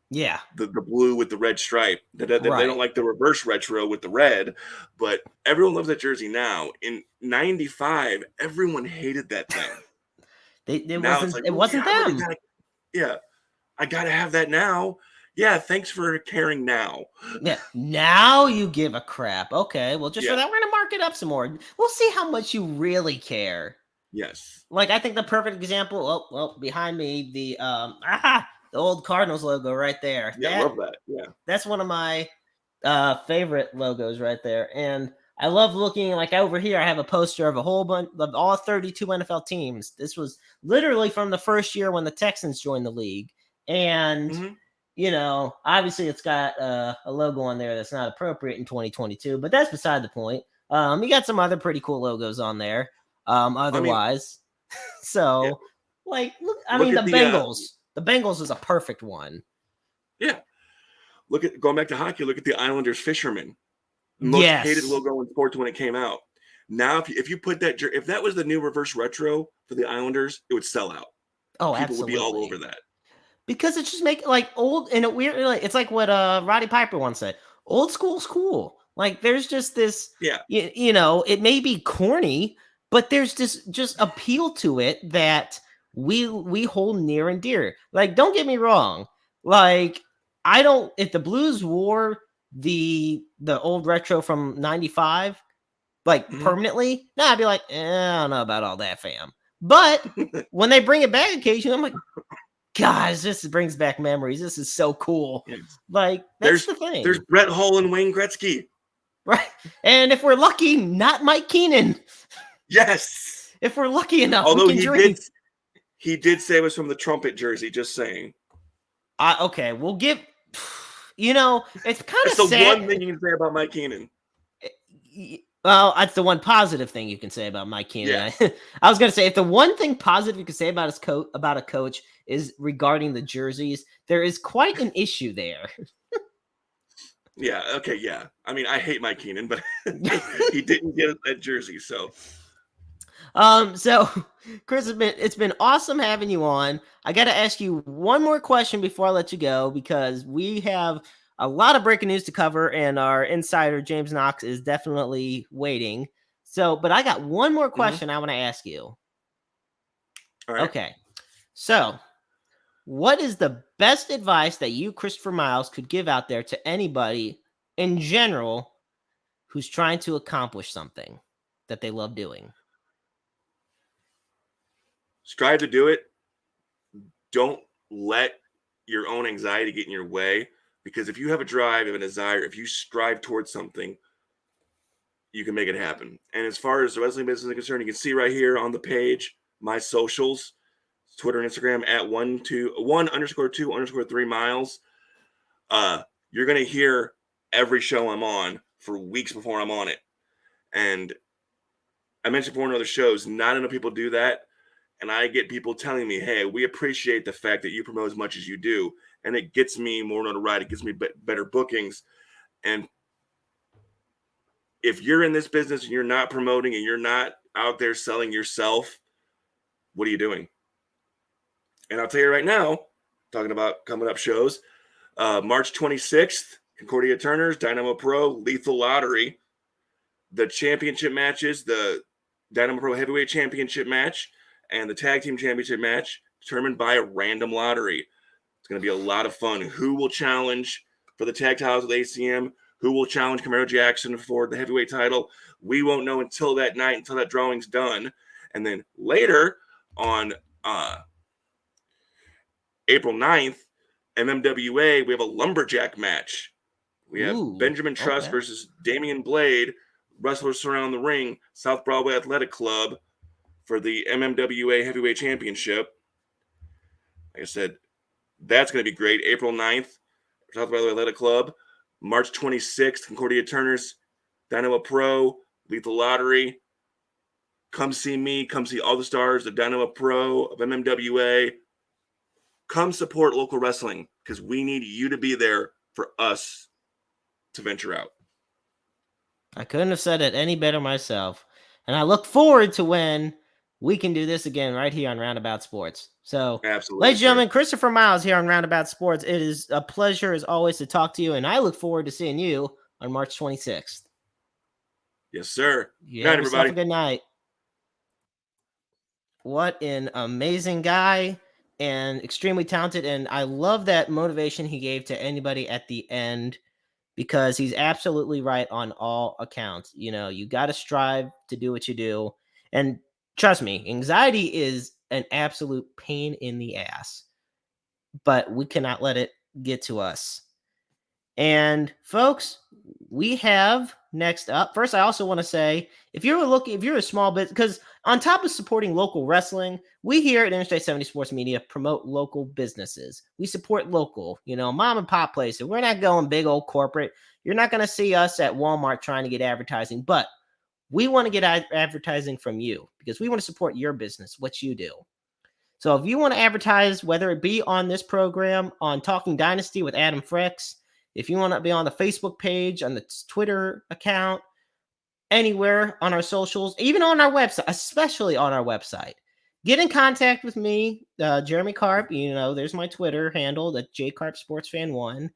Yeah. The blue with the red stripe. They don't like the reverse retro with the red, but everyone loves that jersey now. In 95, everyone hated that thing. It wasn't them. I gotta have that now. Yeah, thanks for caring now. Yeah, now you give a crap. Okay, well, just for that, we're gonna mark it up some more. We'll see how much you really care. Yes. Like I think the perfect example. Well, behind me, the old Cardinals logo right there. Yeah, I love that. Yeah, that's one of my favorite logos right there, and I love looking like over here. I have a poster of a whole bunch of all 32 NFL teams. This was literally from the first year when the Texans joined the league, and obviously it's got a logo on there that's not appropriate in 2022, but that's beside the point. You got some other pretty cool logos on there. Otherwise, so like look the Bengals. The Bengals is a perfect one. Yeah. Going back to hockey, look at the Islanders fisherman. Most hated logo in sports when it came out. Now, if you put that, if that was the new reverse retro for the Islanders, it would sell out. Oh, people absolutely. would be all over that. Because it just make like old and it's like what Roddy Piper once said. Old school's cool. Like there's just this, it may be corny, but there's this just appeal to it that we hold near and dear. Like, don't get me wrong. Like, if the Blues wore the old retro from 95, like permanently, I'd be like, I don't know about all that, fam. But when they bring it back occasionally, I'm like, guys, this brings back memories. This is so cool. Yes. Like, that's the thing. There's Brett Hull and Wayne Gretzky. Right. And if we're lucky, not Mike Keenan. Yes. If we're lucky enough, although we can dream. He did say it was from the trumpet jersey, just saying. Okay, we'll give... it's kind of That's the one thing you can say about Mike Keenan. Well, that's the one positive thing you can say about Mike Keenan. Yeah. I was going to say, if the one thing positive you can say about about a coach is regarding the jerseys, there is quite an issue there. Yeah, okay, yeah. I mean, I hate Mike Keenan, but he didn't get that jersey, so... So Chris, it's been awesome having you on. I got to ask you one more question before I let you go, because we have a lot of breaking news to cover and our insider James Knox is definitely waiting. But I got one more question I want to ask you. All right. Okay. So, what is the best advice that you, Christopher Miles, could give out there to anybody in general who's trying to accomplish something that they love doing? Strive to do it. Don't let your own anxiety get in your way, because if you have a drive and a desire, if you strive towards something, you can make it happen. And as far as the wrestling business is concerned, you can see right here on the page my socials, Twitter and Instagram at 1_2_3 miles. You're gonna hear every show I'm on for weeks before I'm on it. And I mentioned before in other shows, not enough people do that. And I get people telling me, hey, we appreciate the fact that you promote as much as you do. And it gets me more notoriety, it gets me better bookings. And if you're in this business and you're not promoting and you're not out there selling yourself, what are you doing? And I'll tell you right now, talking about coming up shows, March 26th, Concordia Turners, Dynamo Pro, Lethal Lottery, the championship matches, the Dynamo Pro Heavyweight Championship match and the Tag Team Championship match determined by a random lottery. It's going to be a lot of fun. Who will challenge for the tag titles with ACM? Who will challenge Camaro Jackson for the heavyweight title? We won't know until that night, until that drawing's done. And then later on April 9th, MMWA, we have a lumberjack match. We have Benjamin Truss versus Damian Blade, wrestlers surround the ring, South Broadway Athletic Club for the MMWA Heavyweight Championship. Like I said, that's going to be great. April 9th, South Broadway Athletic Club. March 26th, Concordia Turners, Dynamo Pro, Lethal Lottery. Come see me. Come see all the stars of Dynamo Pro, of MMWA. Come support local wrestling because we need you to be there for us to venture out. I couldn't have said it any better myself. And I look forward to when we can do this again right here on Roundabout Sports. So, absolutely, ladies and gentlemen, Christopher Miles here on Roundabout Sports. It is a pleasure, as always, to talk to you, and I look forward to seeing you on March 26th. Yes, sir. Good night, everybody. Have a good night. What an amazing guy and extremely talented, and I love that motivation he gave to anybody at the end, because he's absolutely right on all accounts. You know, you got to strive to do what you do. And trust me, anxiety is an absolute pain in the ass, but we cannot let it get to us. And folks, we have next up. First, I also want to say, if you're a small business, because on top of supporting local wrestling, we here at Interstate 70 Sports Media promote local businesses. We support local, mom and pop places. We're not going big old corporate. You're not going to see us at Walmart trying to get advertising, but we want to get advertising from you because we want to support your business, what you do. So if you want to advertise, whether it be on this program, on Talking Dynasty with Adam Frex, if you want to be on the Facebook page, on the Twitter account, anywhere on our socials, even on our website, especially on our website, get in contact with me, Jeremy Karp. There's my Twitter handle, that's JCarpSportsFan1.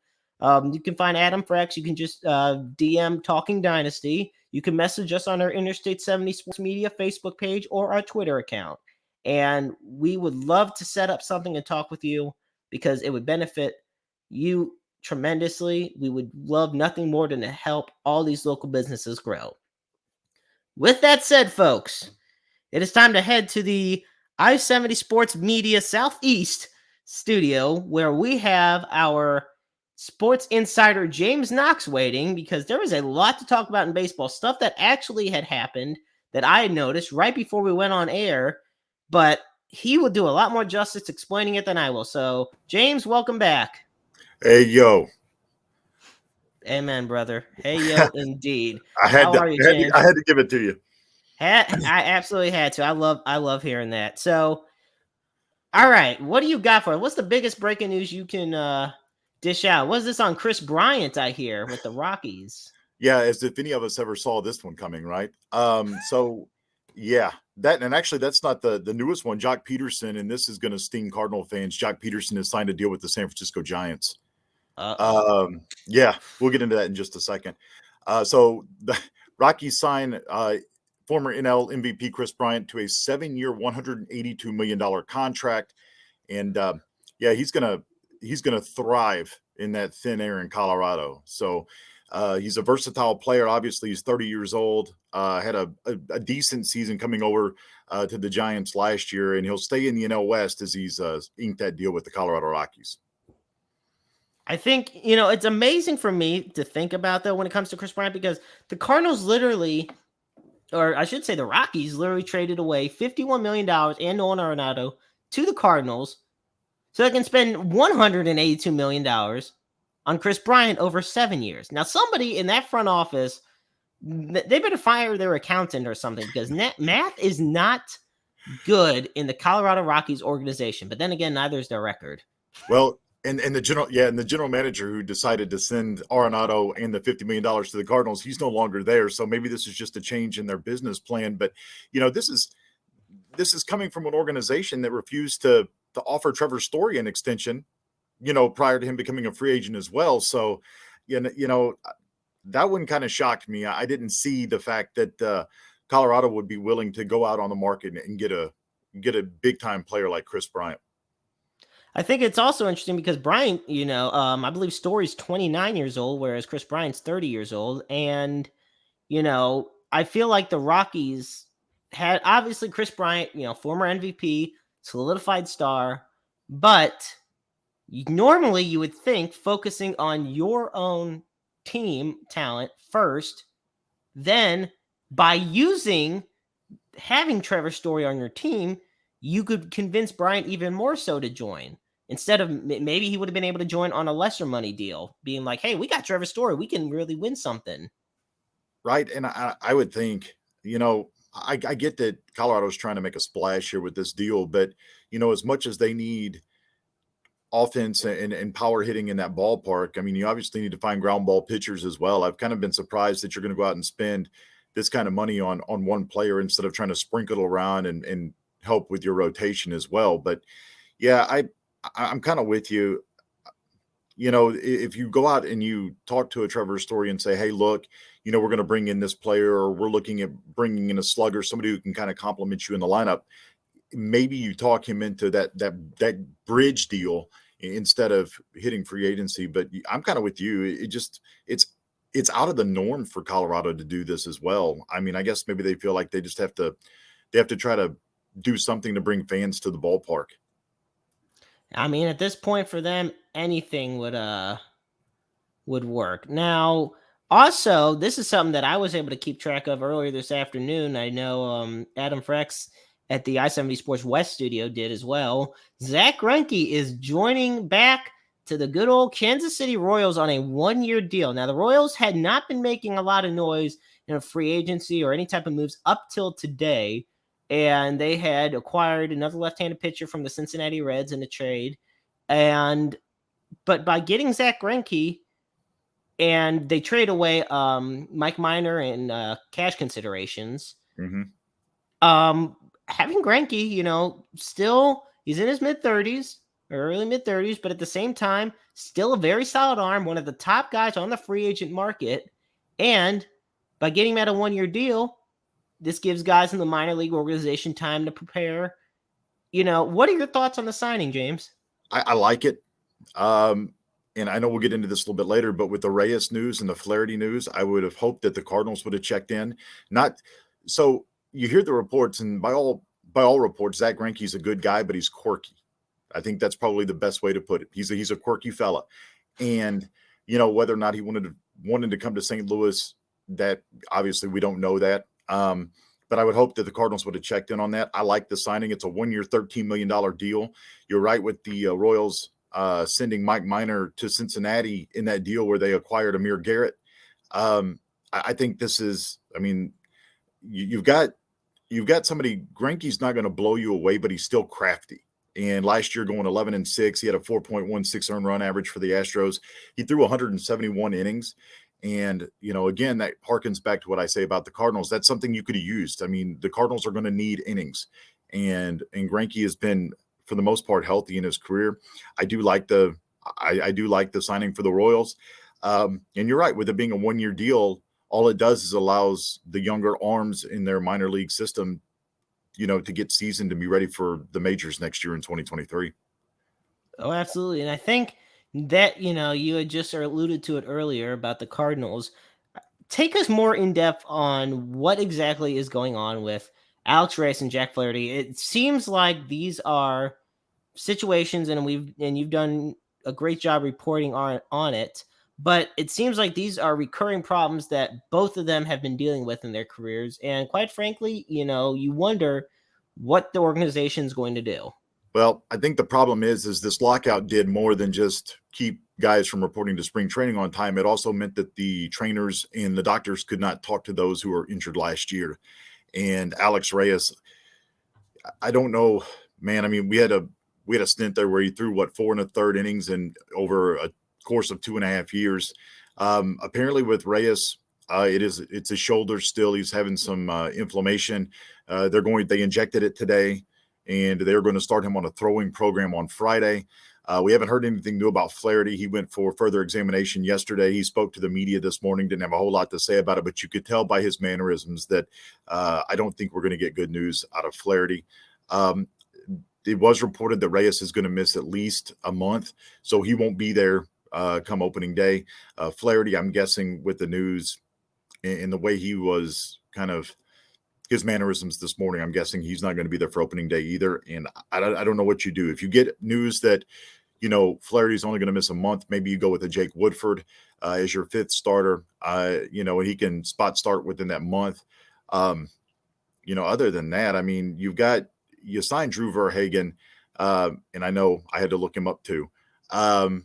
You can find Adam Frex. You can just DM Talking Dynasty. You can message us on our Interstate 70 Sports Media Facebook page or our Twitter account. And we would love to set up something and talk with you because it would benefit you tremendously. We would love nothing more than to help all these local businesses grow. With that said, folks, it is time to head to the I-70 Sports Media Southeast studio where we have our sports insider James Knox waiting, because there was a lot to talk about in baseball, stuff that actually had happened that I had noticed right before we went on air, but he will do a lot more justice explaining it than I will. So, James, welcome back. Hey, yo. Amen, brother. Hey, yo, indeed. I had to give it to you. I absolutely had to. I love hearing that. So, all right, what do you got for it? What's the biggest breaking news you can dish out? What's this on Chris Bryant, I hear, with the Rockies? Yeah, as if any of us ever saw this one coming, right? So, yeah, actually that's not the newest one. Jock Peterson, and this is going to sting Cardinal fans. Jock Peterson has signed a deal with the San Francisco Giants. Yeah, we'll get into that in just a second. So the Rockies sign former NL MVP Chris Bryant to a 7-year, $182 million contract. And he's gonna thrive in that thin air in Colorado. So he's a versatile player. Obviously, he's 30 years old. Had a decent season coming over to the Giants last year, and he'll stay in the NL West as he's inked that deal with the Colorado Rockies. I think, it's amazing for me to think about, though, when it comes to Chris Bryant, because the Cardinals literally, or I should say the Rockies literally traded away $51 million and Nolan Arenado to the Cardinals so they can spend $182 million on Chris Bryant over 7 years. Now, somebody in that front office, they better fire their accountant or something, because math is not good in the Colorado Rockies organization. But then again, neither is their record. Well, and the general manager who decided to send Arenado and the $50 million to the Cardinals, he's no longer there. So maybe this is just a change in their business plan. But this is coming from an organization that refused to offer Trevor Story an extension, prior to him becoming a free agent as well. So, that one kind of shocked me. I didn't see the fact that Colorado would be willing to go out on the market and get a big time player like Chris Bryant. I think it's also interesting because Bryant, I believe Story's 29 years old, whereas Chris Bryant's 30 years old. And, I feel like the Rockies had, obviously, Chris Bryant, former MVP, solidified star, but normally you would think focusing on your own team talent first, then by having Trevor Story on your team, you could convince Bryant even more so to join. Instead of, maybe he would have been able to join on a lesser money deal, being like, hey, we got Trevor Story, we can really win something. Right. And I would think, I get that Colorado's trying to make a splash here with this deal, but, as much as they need offense and power hitting in that ballpark, I mean, you obviously need to find ground ball pitchers as well. I've kind of been surprised that you're going to go out and spend this kind of money on one player instead of trying to sprinkle it around and help with your rotation as well. But yeah, I'm kind of with you. If you go out and you talk to a Trevor Story and say, hey, look, we're going to bring in this player, or we're looking at bringing in a slugger, somebody who can kind of complement you in the lineup, maybe you talk him into that bridge deal instead of hitting free agency. But I'm kind of with you. It's out of the norm for Colorado to do this as well. I mean, I guess maybe they feel like they have to try to do something to bring fans to the ballpark. I mean, at this point for them, anything would work. Now, also, this is something that I was able to keep track of earlier this afternoon. I know Adam Frex at the I-70 Sports West studio did as well. Zach Greinke is joining back to the good old Kansas City Royals on a 1-year deal. Now, the Royals had not been making a lot of noise in a free agency or any type of moves up till today. And they had acquired another left-handed pitcher from the Cincinnati Reds in a trade. But by getting Zach Greinke, and they trade away Mike Minor and cash considerations. Mm-hmm. Having Greinke, still he's in his mid-30s or early mid-30s, but at the same time, still a very solid arm, one of the top guys on the free agent market. And by getting him at a 1-year deal, this gives guys in the minor league organization time to prepare. What are your thoughts on the signing, James? I like it. And I know we'll get into this a little bit later, but with the Reyes news and the Flaherty news, I would have hoped that the Cardinals would have checked in. So you hear the reports, and by all reports, Zach Greinke's a good guy, but he's quirky. I think that's probably the best way to put it. He's a quirky fella. And, whether or not he wanted to come to St. Louis, that obviously we don't know that. But I would hope that the Cardinals would have checked in on that. I like the signing. It's a 1-year, $13 million deal. You're right with the Royals sending Mike Minor to Cincinnati in that deal where they acquired Amir Garrett. I think this is, I mean, you've got somebody, Greinke's not going to blow you away, but he's still crafty. And last year going 11-6, he had a 4.16 earned run average for the Astros. He threw 171 innings. And, again, that harkens back to what I say about the Cardinals. That's something you could have used. I mean, the Cardinals are going to need innings. And Greinke has been, for the most part, healthy in his career. I do like the signing for the Royals. And you're right, with it being a 1-year deal, all it does is allows the younger arms in their minor league system, to get seasoned and be ready for the majors next year in 2023. Oh, absolutely. And I think that, you had just alluded to it earlier about the Cardinals. Take us more in depth on what exactly is going on with Alex Reyes and Jack Flaherty. It seems like these are situations, and you've done a great job reporting on it. But it seems like these are recurring problems that both of them have been dealing with in their careers. And quite frankly, you wonder what the organization is going to do. Well, I think the problem is this lockout did more than just keep guys from reporting to spring training on time. It also meant that the trainers and the doctors could not talk to those who were injured last year. And Alex Reyes, I don't know, man. I mean, we had a stint there where he threw 4 1/3 innings and over a course of 2.5 years. Apparently with Reyes, it's his shoulder still. He's having some inflammation. They injected it today, and they're going to start him on a throwing program on Friday. We haven't heard anything new about Flaherty. He went for further examination yesterday. He spoke to the media this morning, didn't have a whole lot to say about it, but you could tell by his mannerisms that I don't think we're going to get good news out of Flaherty. It was reported that Reyes is going to miss at least a month, so he won't be there come opening day. Flaherty, I'm guessing with the news and the way he was kind of his mannerisms this morning, I'm guessing he's not going to be there for opening day either. And I don't know what you do. If you get news that, Flaherty's only going to miss a month, maybe you go with a Jake Woodford as your 5th starter, and he can spot start within that month. Other than that, I mean, you signed Drew Verhagen, and I know I had to look him up too, out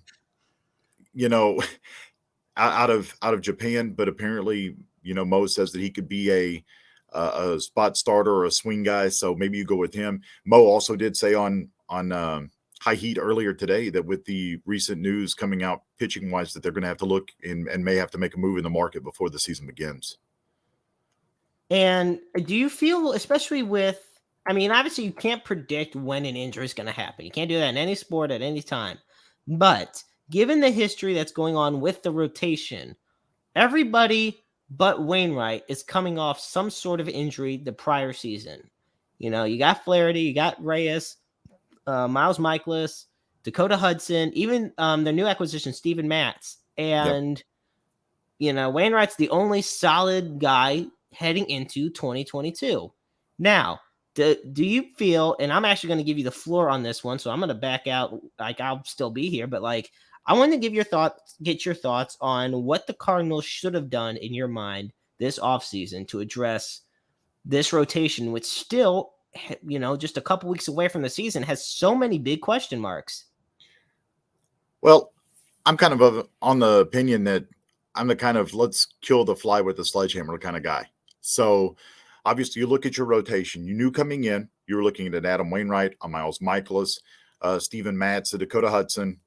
of Japan, but apparently, Mo says that he could be a spot starter or a swing guy, so maybe you go with him. Mo also did say on High Heat earlier today that with the recent news coming out pitching wise, that they're going to have to look and may have to make a move in the market before the season begins. And do you feel, especially obviously you can't predict when an injury is going to happen. You can't do that in any sport at any time. But given the history that's going on with the rotation, everybody but Wainwright is coming off some sort of injury the prior season. You got Flaherty, you got Reyes, Miles Michaelis, Dakota Hudson, even their new acquisition, Steven Matz. And, Wainwright's the only solid guy heading into 2022. Now, do you feel, and I'm actually going to give you the floor on this one, so I'm going to back out, I'll still be here, but I want to get your thoughts on what the Cardinals should have done in your mind this offseason to address this rotation, which still, just a couple weeks away from the season, has so many big question marks. Well, I'm kind of on the opinion that I'm the kind of let's kill the fly with the sledgehammer kind of guy. So obviously you look at your rotation. You knew coming in, you were looking at an Adam Wainwright, a Miles Michaelis, Steven Matz, a Dakota Hudson.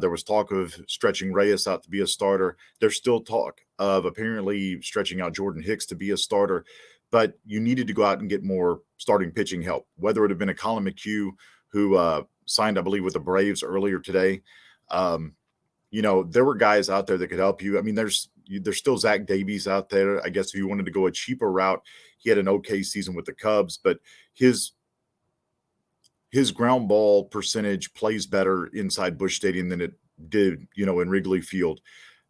There was talk of stretching Reyes out to be a starter. There's still talk of apparently stretching out Jordan Hicks to be a starter, but you needed to go out and get more starting pitching help, whether it had been a Colin McHugh who signed, I believe, with the Braves earlier today. There were guys out there that could help you. I mean, there's still Zach Davies out there. I guess if you wanted to go a cheaper route, he had an okay season with the Cubs, but his ground ball percentage plays better inside Busch Stadium than it did, in Wrigley Field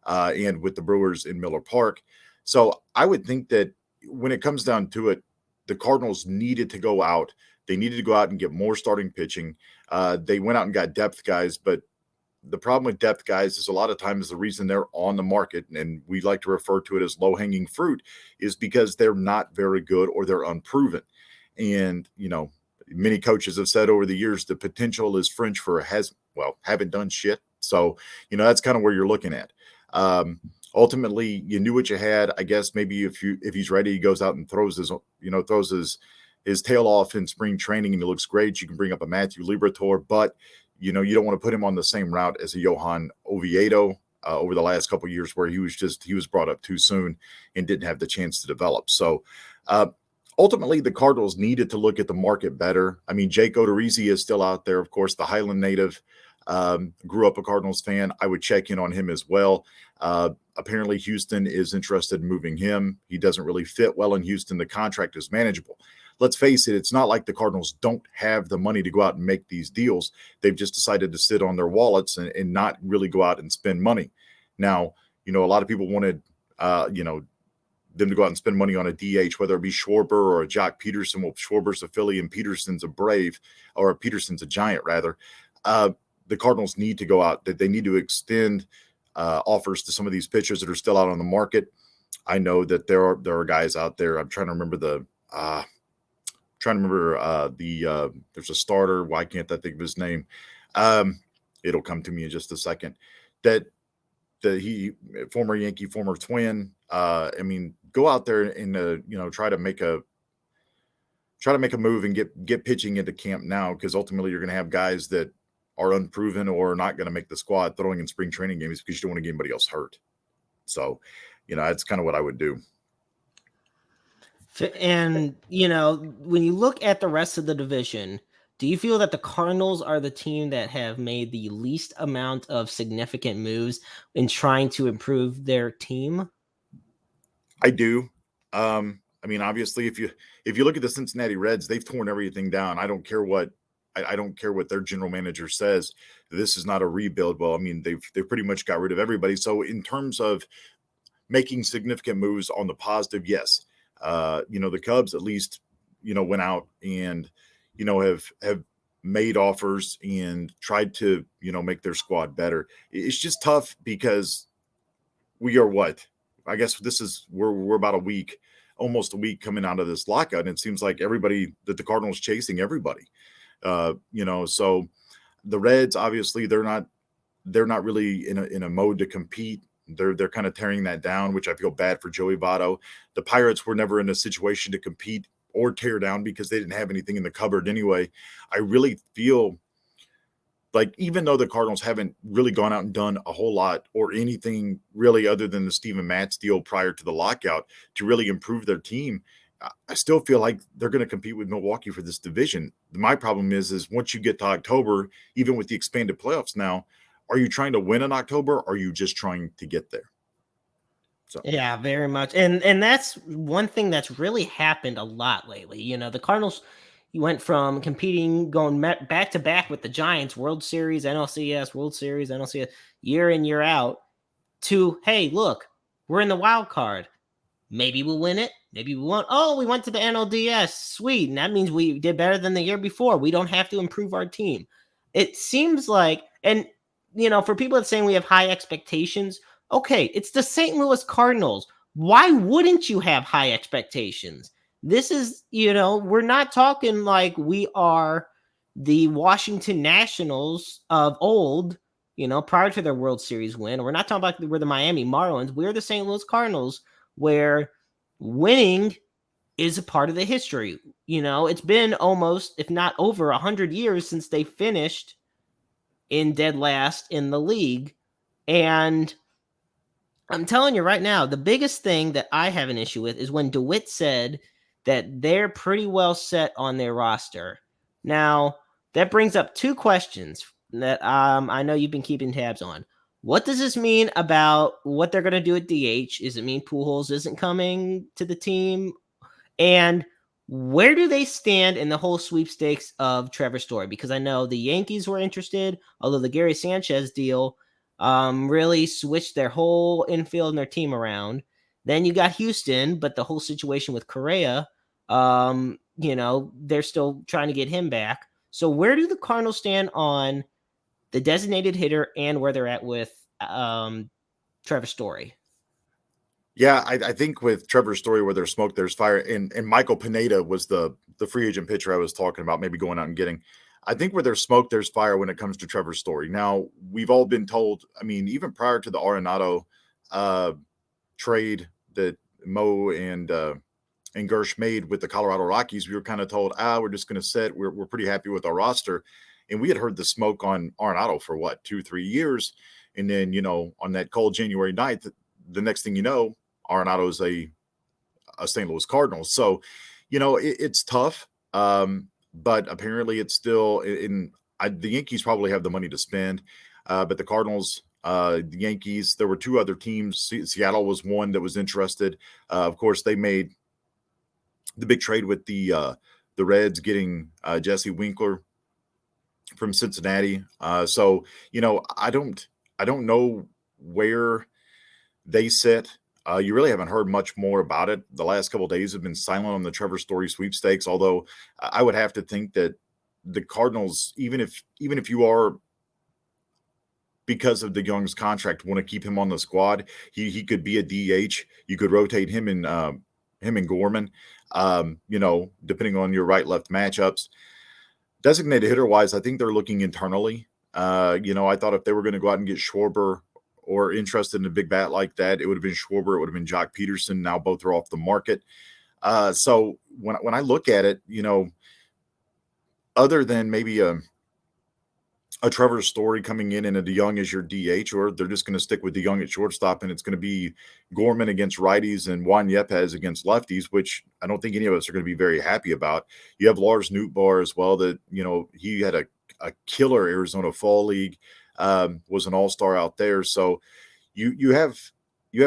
and with the Brewers in Miller Park. So I would think that when it comes down to it, the Cardinals needed to go out. They needed to go out and get more starting pitching. They went out and got depth guys, but the problem with depth guys is a lot of times the reason they're on the market, and we like to refer to it as low-hanging fruit, is because they're not very good or they're unproven. And, many coaches have said over the years, the potential is French for haven't done shit. So, that's kind of where you're looking at. Ultimately, you knew what you had. I guess maybe if he's ready, he goes out and throws his tail off in spring training and he looks great. You can bring up a Matthew Liberatore, but you don't want to put him on the same route as a Johan Oviedo over the last couple of years where he was brought up too soon and didn't have the chance to develop. So ultimately, the Cardinals needed to look at the market better. I mean, Jake Odorizzi is still out there, of course, the Highland native. Grew up a Cardinals fan. I would check in on him as well. Apparently, Houston is interested in moving him. He doesn't really fit well in Houston. The contract is manageable. Let's face it, it's not like the Cardinals don't have the money to go out and make these deals. They've just decided to sit on their wallets and not really go out and spend money. Now, a lot of people wanted, them to go out and spend money on a DH, whether it be Schwarber or a Jock Peterson. Well, Schwarber's a Philly and Peterson's a Brave, or Peterson's a Giant, rather. The Cardinals need to go out. They need to extend offers to some of these pitchers that are still out on the market. I know that there are guys out there. I'm trying to remember there's a starter. Why can't I think of his name? It'll come to me in just a second. That he former Yankee, former Twin. Go out there and try to make a move and get pitching into camp now, because ultimately you're going to have guys that are unproven or not going to make the squad throwing in spring training games because you don't want to get anybody else hurt. So, that's kind of what I would do. And, when you look at the rest of the division, do you feel that the Cardinals are the team that have made the least amount of significant moves in trying to improve their team? I do. Obviously, if you look at the Cincinnati Reds, they've torn everything down. I don't care what their general manager says. This is not a rebuild. Well, they've pretty much got rid of everybody. So in terms of making significant moves on the positive, yes. The Cubs at least, went out and, have made offers and tried to, make their squad better. It's just tough because we are I guess we're about almost a week coming out of this lockout. And it seems like everybody that the Cardinals chasing everybody, so the Reds, obviously they're not really in a mode to compete. They're kind of tearing that down, which I feel bad for Joey Votto. The Pirates were never in a situation to compete or tear down because they didn't have anything in the cupboard anyway. I really feel like even though the Cardinals haven't really gone out and done a whole lot or anything really other than the Steven Matz deal prior to the lockout to really improve their team, I still feel like they're going to compete with Milwaukee for this division. My problem is once you get to October, even with the expanded playoffs now, are you trying to win in October? Or are you just trying to get there? So yeah, very much. And that's one thing that's really happened a lot lately. The Cardinals, you went from competing, going back to back with the Giants, World Series, NLCS, World Series, NLCS, year in, year out, to, hey, look, we're in the wild card. Maybe we'll win it. Maybe we won't. Oh, we went to the NLDS. Sweet. And that means we did better than the year before. We don't have to improve our team. It seems like, and, for people that saying we have high expectations, okay, it's the St. Louis Cardinals. Why wouldn't you have high expectations? This is, we're not talking like we are the Washington Nationals of old, prior to their World Series win. We're not talking about we're the Miami Marlins. We're the St. Louis Cardinals, where winning is a part of the history. It's been almost, if not over 100 years since they finished in dead last in the league. And I'm telling you right now, the biggest thing that I have an issue with is when DeWitt said that they're pretty well set on their roster. Now, that brings up two questions that I know you've been keeping tabs on. What does this mean about what they're going to do at DH? Does it mean Pujols isn't coming to the team? And where do they stand in the whole sweepstakes of Trevor Story? Because I know the Yankees were interested, although the Gary Sanchez deal really switched their whole infield and their team around. Then you got Houston, but the whole situation with Correa, they're still trying to get him back. So where do the Cardinals stand on the designated hitter and where they're at with Trevor Story? Yeah, I think with Trevor Story, where there's smoke, there's fire. And Michael Pineda was the free agent pitcher I was talking about, maybe going out and getting. I think where there's smoke, there's fire when it comes to Trevor Story. Now, we've all been told, even prior to the Arenado trade that Mo and Gersh made with the Colorado Rockies, we were kind of told, we're just going to sit. We're pretty happy with our roster. And we had heard the smoke on Arenado for 2-3 years. And then, on that cold January 9th, the next thing you know, Arenado is a St. Louis Cardinals. So, it's tough. But apparently it's still the Yankees probably have the money to spend, but the Cardinals, the Yankees, there were two other teams. Seattle was one that was interested. Of course, they made the big trade with the Reds getting Jesse Winkler from Cincinnati. So I don't know where they sit. You really haven't heard much more about it. The last couple of days have been silent on the Trevor Story sweepstakes. Although I would have to think that the Cardinals, even if you are, because of the Young's contract, want to keep him on the squad, he could be a DH. You could rotate him and Gorman. Depending on your right-left matchups. Designated hitter-wise, I think they're looking internally. I thought if they were going to go out and get Schwarber or interested in a big bat like that, it would have been Schwarber, it would have been Jock Peterson. Now both are off the market. So when I look at it, other than maybe a Trevor Story coming in and a DeYoung as your DH, or they're just going to stick with DeYoung at shortstop, and it's going to be Gorman against righties and Juan Yepes against lefties, which I don't think any of us are going to be very happy about. You have Lars Nootbaar as well, that he had a killer Arizona Fall League, was an all-star out there. So you have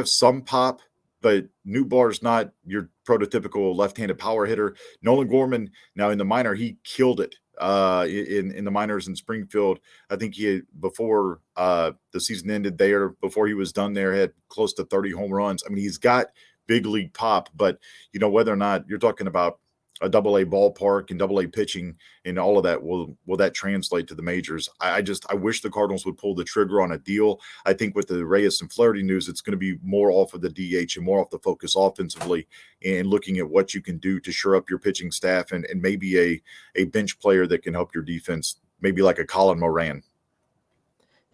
some pop, but Nootbaar's not your prototypical left-handed power hitter. Nolan Gorman, now in the minor, he killed it. In the minors in Springfield. I think he had, before the season ended there, before he was done there, had close to 30 home runs. I mean, he's got big league pop, but whether or not you're talking about a double-A ballpark and double-A pitching and all of that, will that translate to the majors? I wish the Cardinals would pull the trigger on a deal. I think with the Reyes and Flaherty news, it's going to be more off of the DH and more off the focus offensively, and looking at what you can do to shore up your pitching staff and maybe a bench player that can help your defense, maybe like a Colin Moran.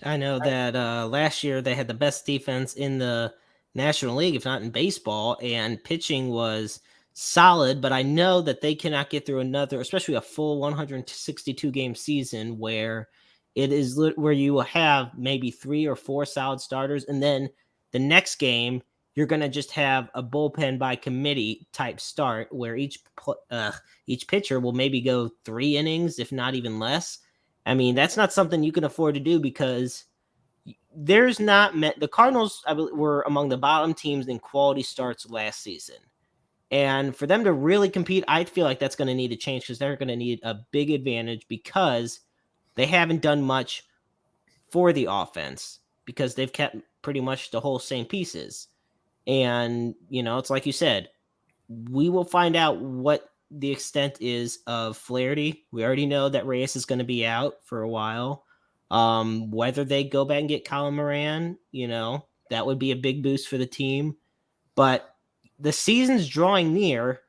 I know that last year they had the best defense in the National League, if not in baseball, and pitching was solid, but I know that they cannot get through another, especially a full 162 game season where where you will have maybe 3 or 4 solid starters, and then the next game you're going to just have a bullpen by committee type start where each pitcher will maybe go 3 innings, if not even less. I mean, that's not something you can afford to do, because the Cardinals, I believe, were among the bottom teams in quality starts last season. And for them to really compete, I feel like that's going to need to change, because they're going to need a big advantage, because they haven't done much for the offense, because they've kept pretty much the whole same pieces. And, it's like you said, we will find out what the extent is of Flaherty. We already know that Reyes is going to be out for a while. Whether they go back and get Colin Moran, that would be a big boost for the team. But the season's drawing near,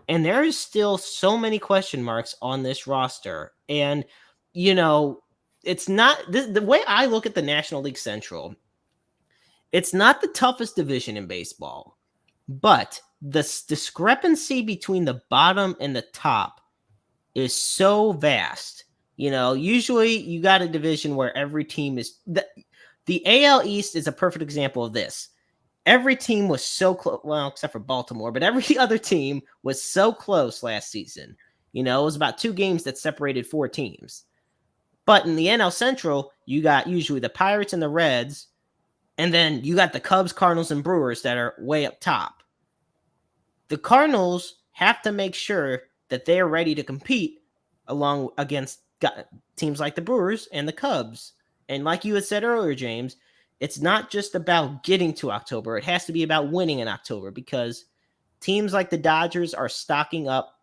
and there is still so many question marks on this roster. And, it's not the way I look at the National League Central. It's not the toughest division in baseball, but the discrepancy between the bottom and the top is so vast. Usually you got a division where every team is the AL East is a perfect example of this. Every team was so close, well, except for Baltimore, but every other team was so close last season. It was about 2 games that separated 4 teams. But in the NL Central, you got usually the Pirates and the Reds, and then you got the Cubs, Cardinals, and Brewers that are way up top. The Cardinals have to make sure that they are ready to compete along against teams like the Brewers and the Cubs. And like you had said earlier, James, it's not just about getting to October. It has to be about winning in October, because teams like the Dodgers are stocking up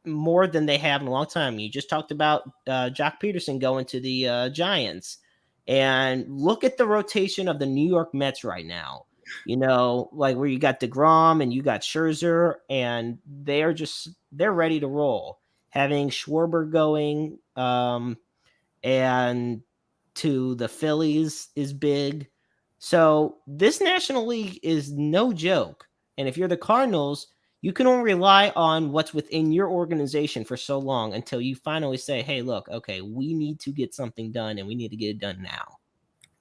more than they have in a long time. You just talked about Jock Peterson going to the Giants. And look at the rotation of the New York Mets right now. Like where you got DeGrom and you got Scherzer, and they're ready to roll. Having Schwarber going and to the Phillies is big. So this National League is no joke. And if you're the Cardinals, you can only rely on what's within your organization for so long until you finally say, hey, look, okay, we need to get something done, and we need to get it done now.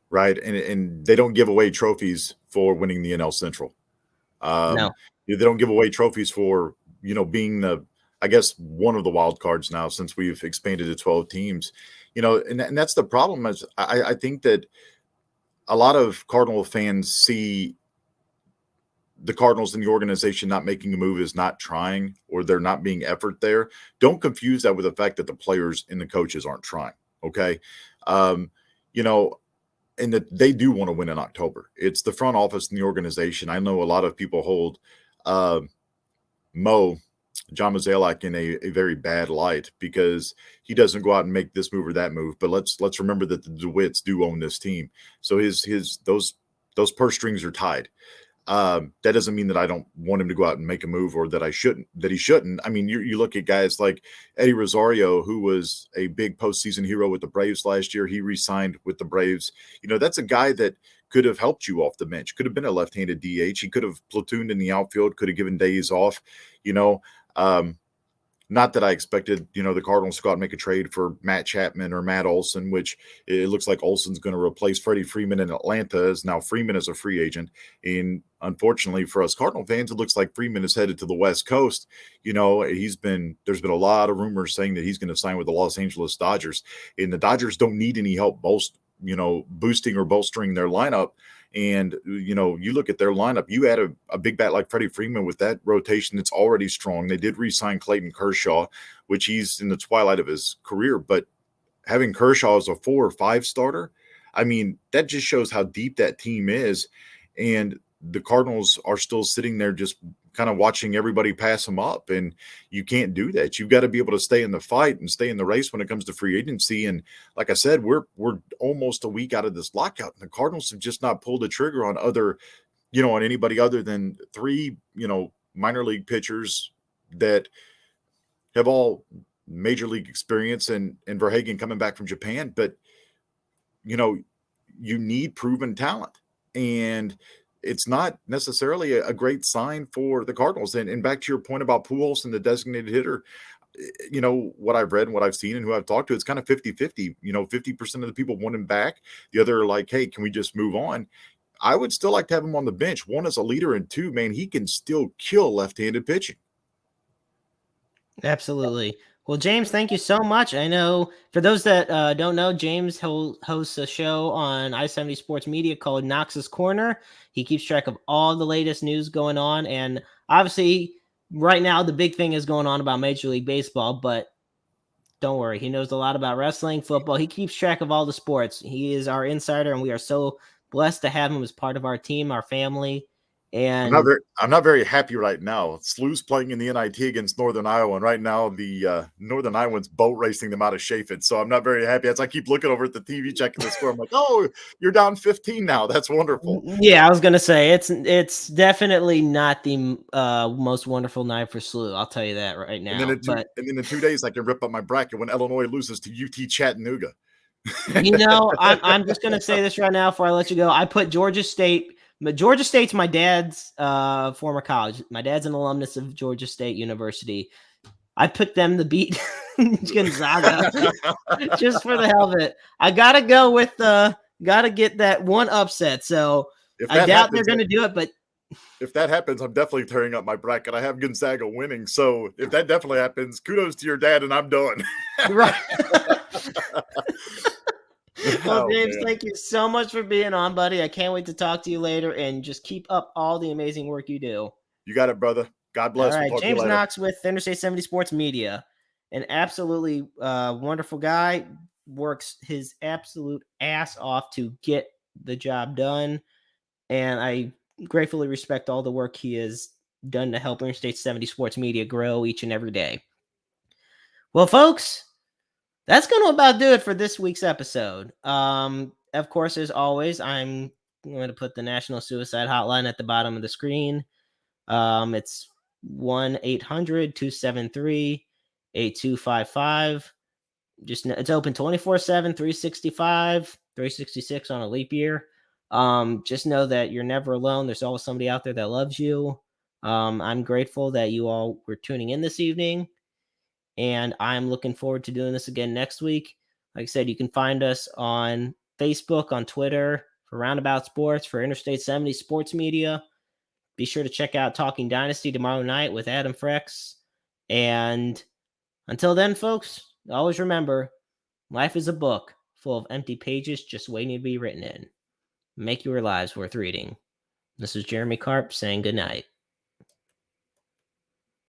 Right. And they don't give away trophies for winning the NL Central. No. They don't give away trophies for, being one of the wild cards now, since we've expanded to 12 teams. and that's the problem. Is I think that a lot of Cardinal fans see the Cardinals and the organization not making a move as not trying, or they're not being effort there. Don't confuse that with the fact that the players and the coaches aren't trying. Okay. Um, and that they do want to win in October. It's the front office and the organization. I know a lot of people hold John Mozeliak in a very bad light because he doesn't go out and make this move or that move. But let's remember that the DeWitts do own this team. So those purse strings are tied. That doesn't mean that I don't want him to go out and make a move, or that he shouldn't. I mean, you look at guys like Eddie Rosario, who was a big postseason hero with the Braves last year. He re-signed with the Braves. That's a guy that could have helped you off the bench, could have been a left-handed DH. He could have platooned in the outfield, could have given days off, not that I expected, the Cardinals to go out and make a trade for Matt Chapman or Matt Olson, which it looks like Olson's going to replace Freddie Freeman in Atlanta, as now Freeman is a free agent. And unfortunately for us Cardinal fans, it looks like Freeman is headed to the West Coast. There's been a lot of rumors saying that he's going to sign with the Los Angeles Dodgers, and the Dodgers don't need any help boosting or bolstering their lineup. And, you look at their lineup, you add a big bat like Freddie Freeman with that rotation that's already strong. They did re-sign Clayton Kershaw, which he's in the twilight of his career. But having Kershaw as a 4 or 5 starter, I mean, that just shows how deep that team is. And the Cardinals are still sitting there just kind of watching everybody pass them up. And you can't do that. You've got to be able to stay in the fight and stay in the race when it comes to free agency. And like I said, we're almost a week out of this lockout, and the Cardinals have just not pulled the trigger on on anybody other than 3, minor league pitchers that have all major league experience, and Verhagen coming back from Japan. But, you need proven talent, and it's not necessarily a great sign for the Cardinals. And back to your point about Pujols and the designated hitter, what I've read and what I've seen and who I've talked to, it's kind of 50-50. 50% of the people want him back. The other are like, hey, can we just move on? I would still like to have him on the bench. 1, as a leader, and 2, man, he can still kill left-handed pitching. Absolutely. Well, James, thank you so much. I know for those that don't know, James hosts a show on I-70 Sports Media called Knox's Corner. He keeps track of all the latest news going on. And obviously, right now, the big thing is going on about Major League Baseball. But don't worry, he knows a lot about wrestling, football. He keeps track of all the sports. He is our insider, and we are so blessed to have him as part of our team, our family. And I'm not very happy right now. SLU's playing in the NIT against Northern Iowa, and right now the Northern Iowans boat racing them out of Chaffetz. So I'm not very happy. As I keep looking over at the TV, checking the score, I'm like, oh, you're down 15 now. That's wonderful. Yeah, I was gonna say it's definitely not the most wonderful night for SLU. I'll tell you that right now. And then in 2 days, I can rip up my bracket when Illinois loses to UT Chattanooga. I'm just gonna say this right now before I let you go. I put Georgia State. But Georgia State's my dad's former college. My dad's an alumnus of Georgia State University. I put them to beat Gonzaga just for the hell of it. I gotta go with gotta get that one upset. So I doubt they're gonna do it, but if that happens, I'm definitely tearing up my bracket. I have Gonzaga winning. So if that definitely happens, kudos to your dad, and I'm done. Right. Well, James, thank you so much for being on, buddy. I can't wait to talk to you later, and just keep up all the amazing work you do. You got it, brother. God bless. All right, James Knox with Interstate 70 Sports Media, an absolutely wonderful guy, works his absolute ass off to get the job done, and I gratefully respect all the work he has done to help Interstate 70 Sports Media grow each and every day. Well, folks, that's going to about do it for this week's episode. Of course, as always, I'm going to put the National Suicide Hotline at the bottom of the screen. It's 1-800-273-8255. It's open 24/7, 365, 366 on a leap year. Just know that you're never alone. There's always somebody out there that loves you. I'm grateful that you all were tuning in this evening, and I'm looking forward to doing this again next week. Like I said, you can find us on Facebook, on Twitter, for Roundabout Sports, for Interstate 70 Sports Media. Be sure to check out Talking Dynasty tomorrow night with Adam Frex. And until then, folks, always remember, Life is a book full of empty pages just waiting to be written in. Make your lives worth reading. This is Jeremy Karp saying goodnight.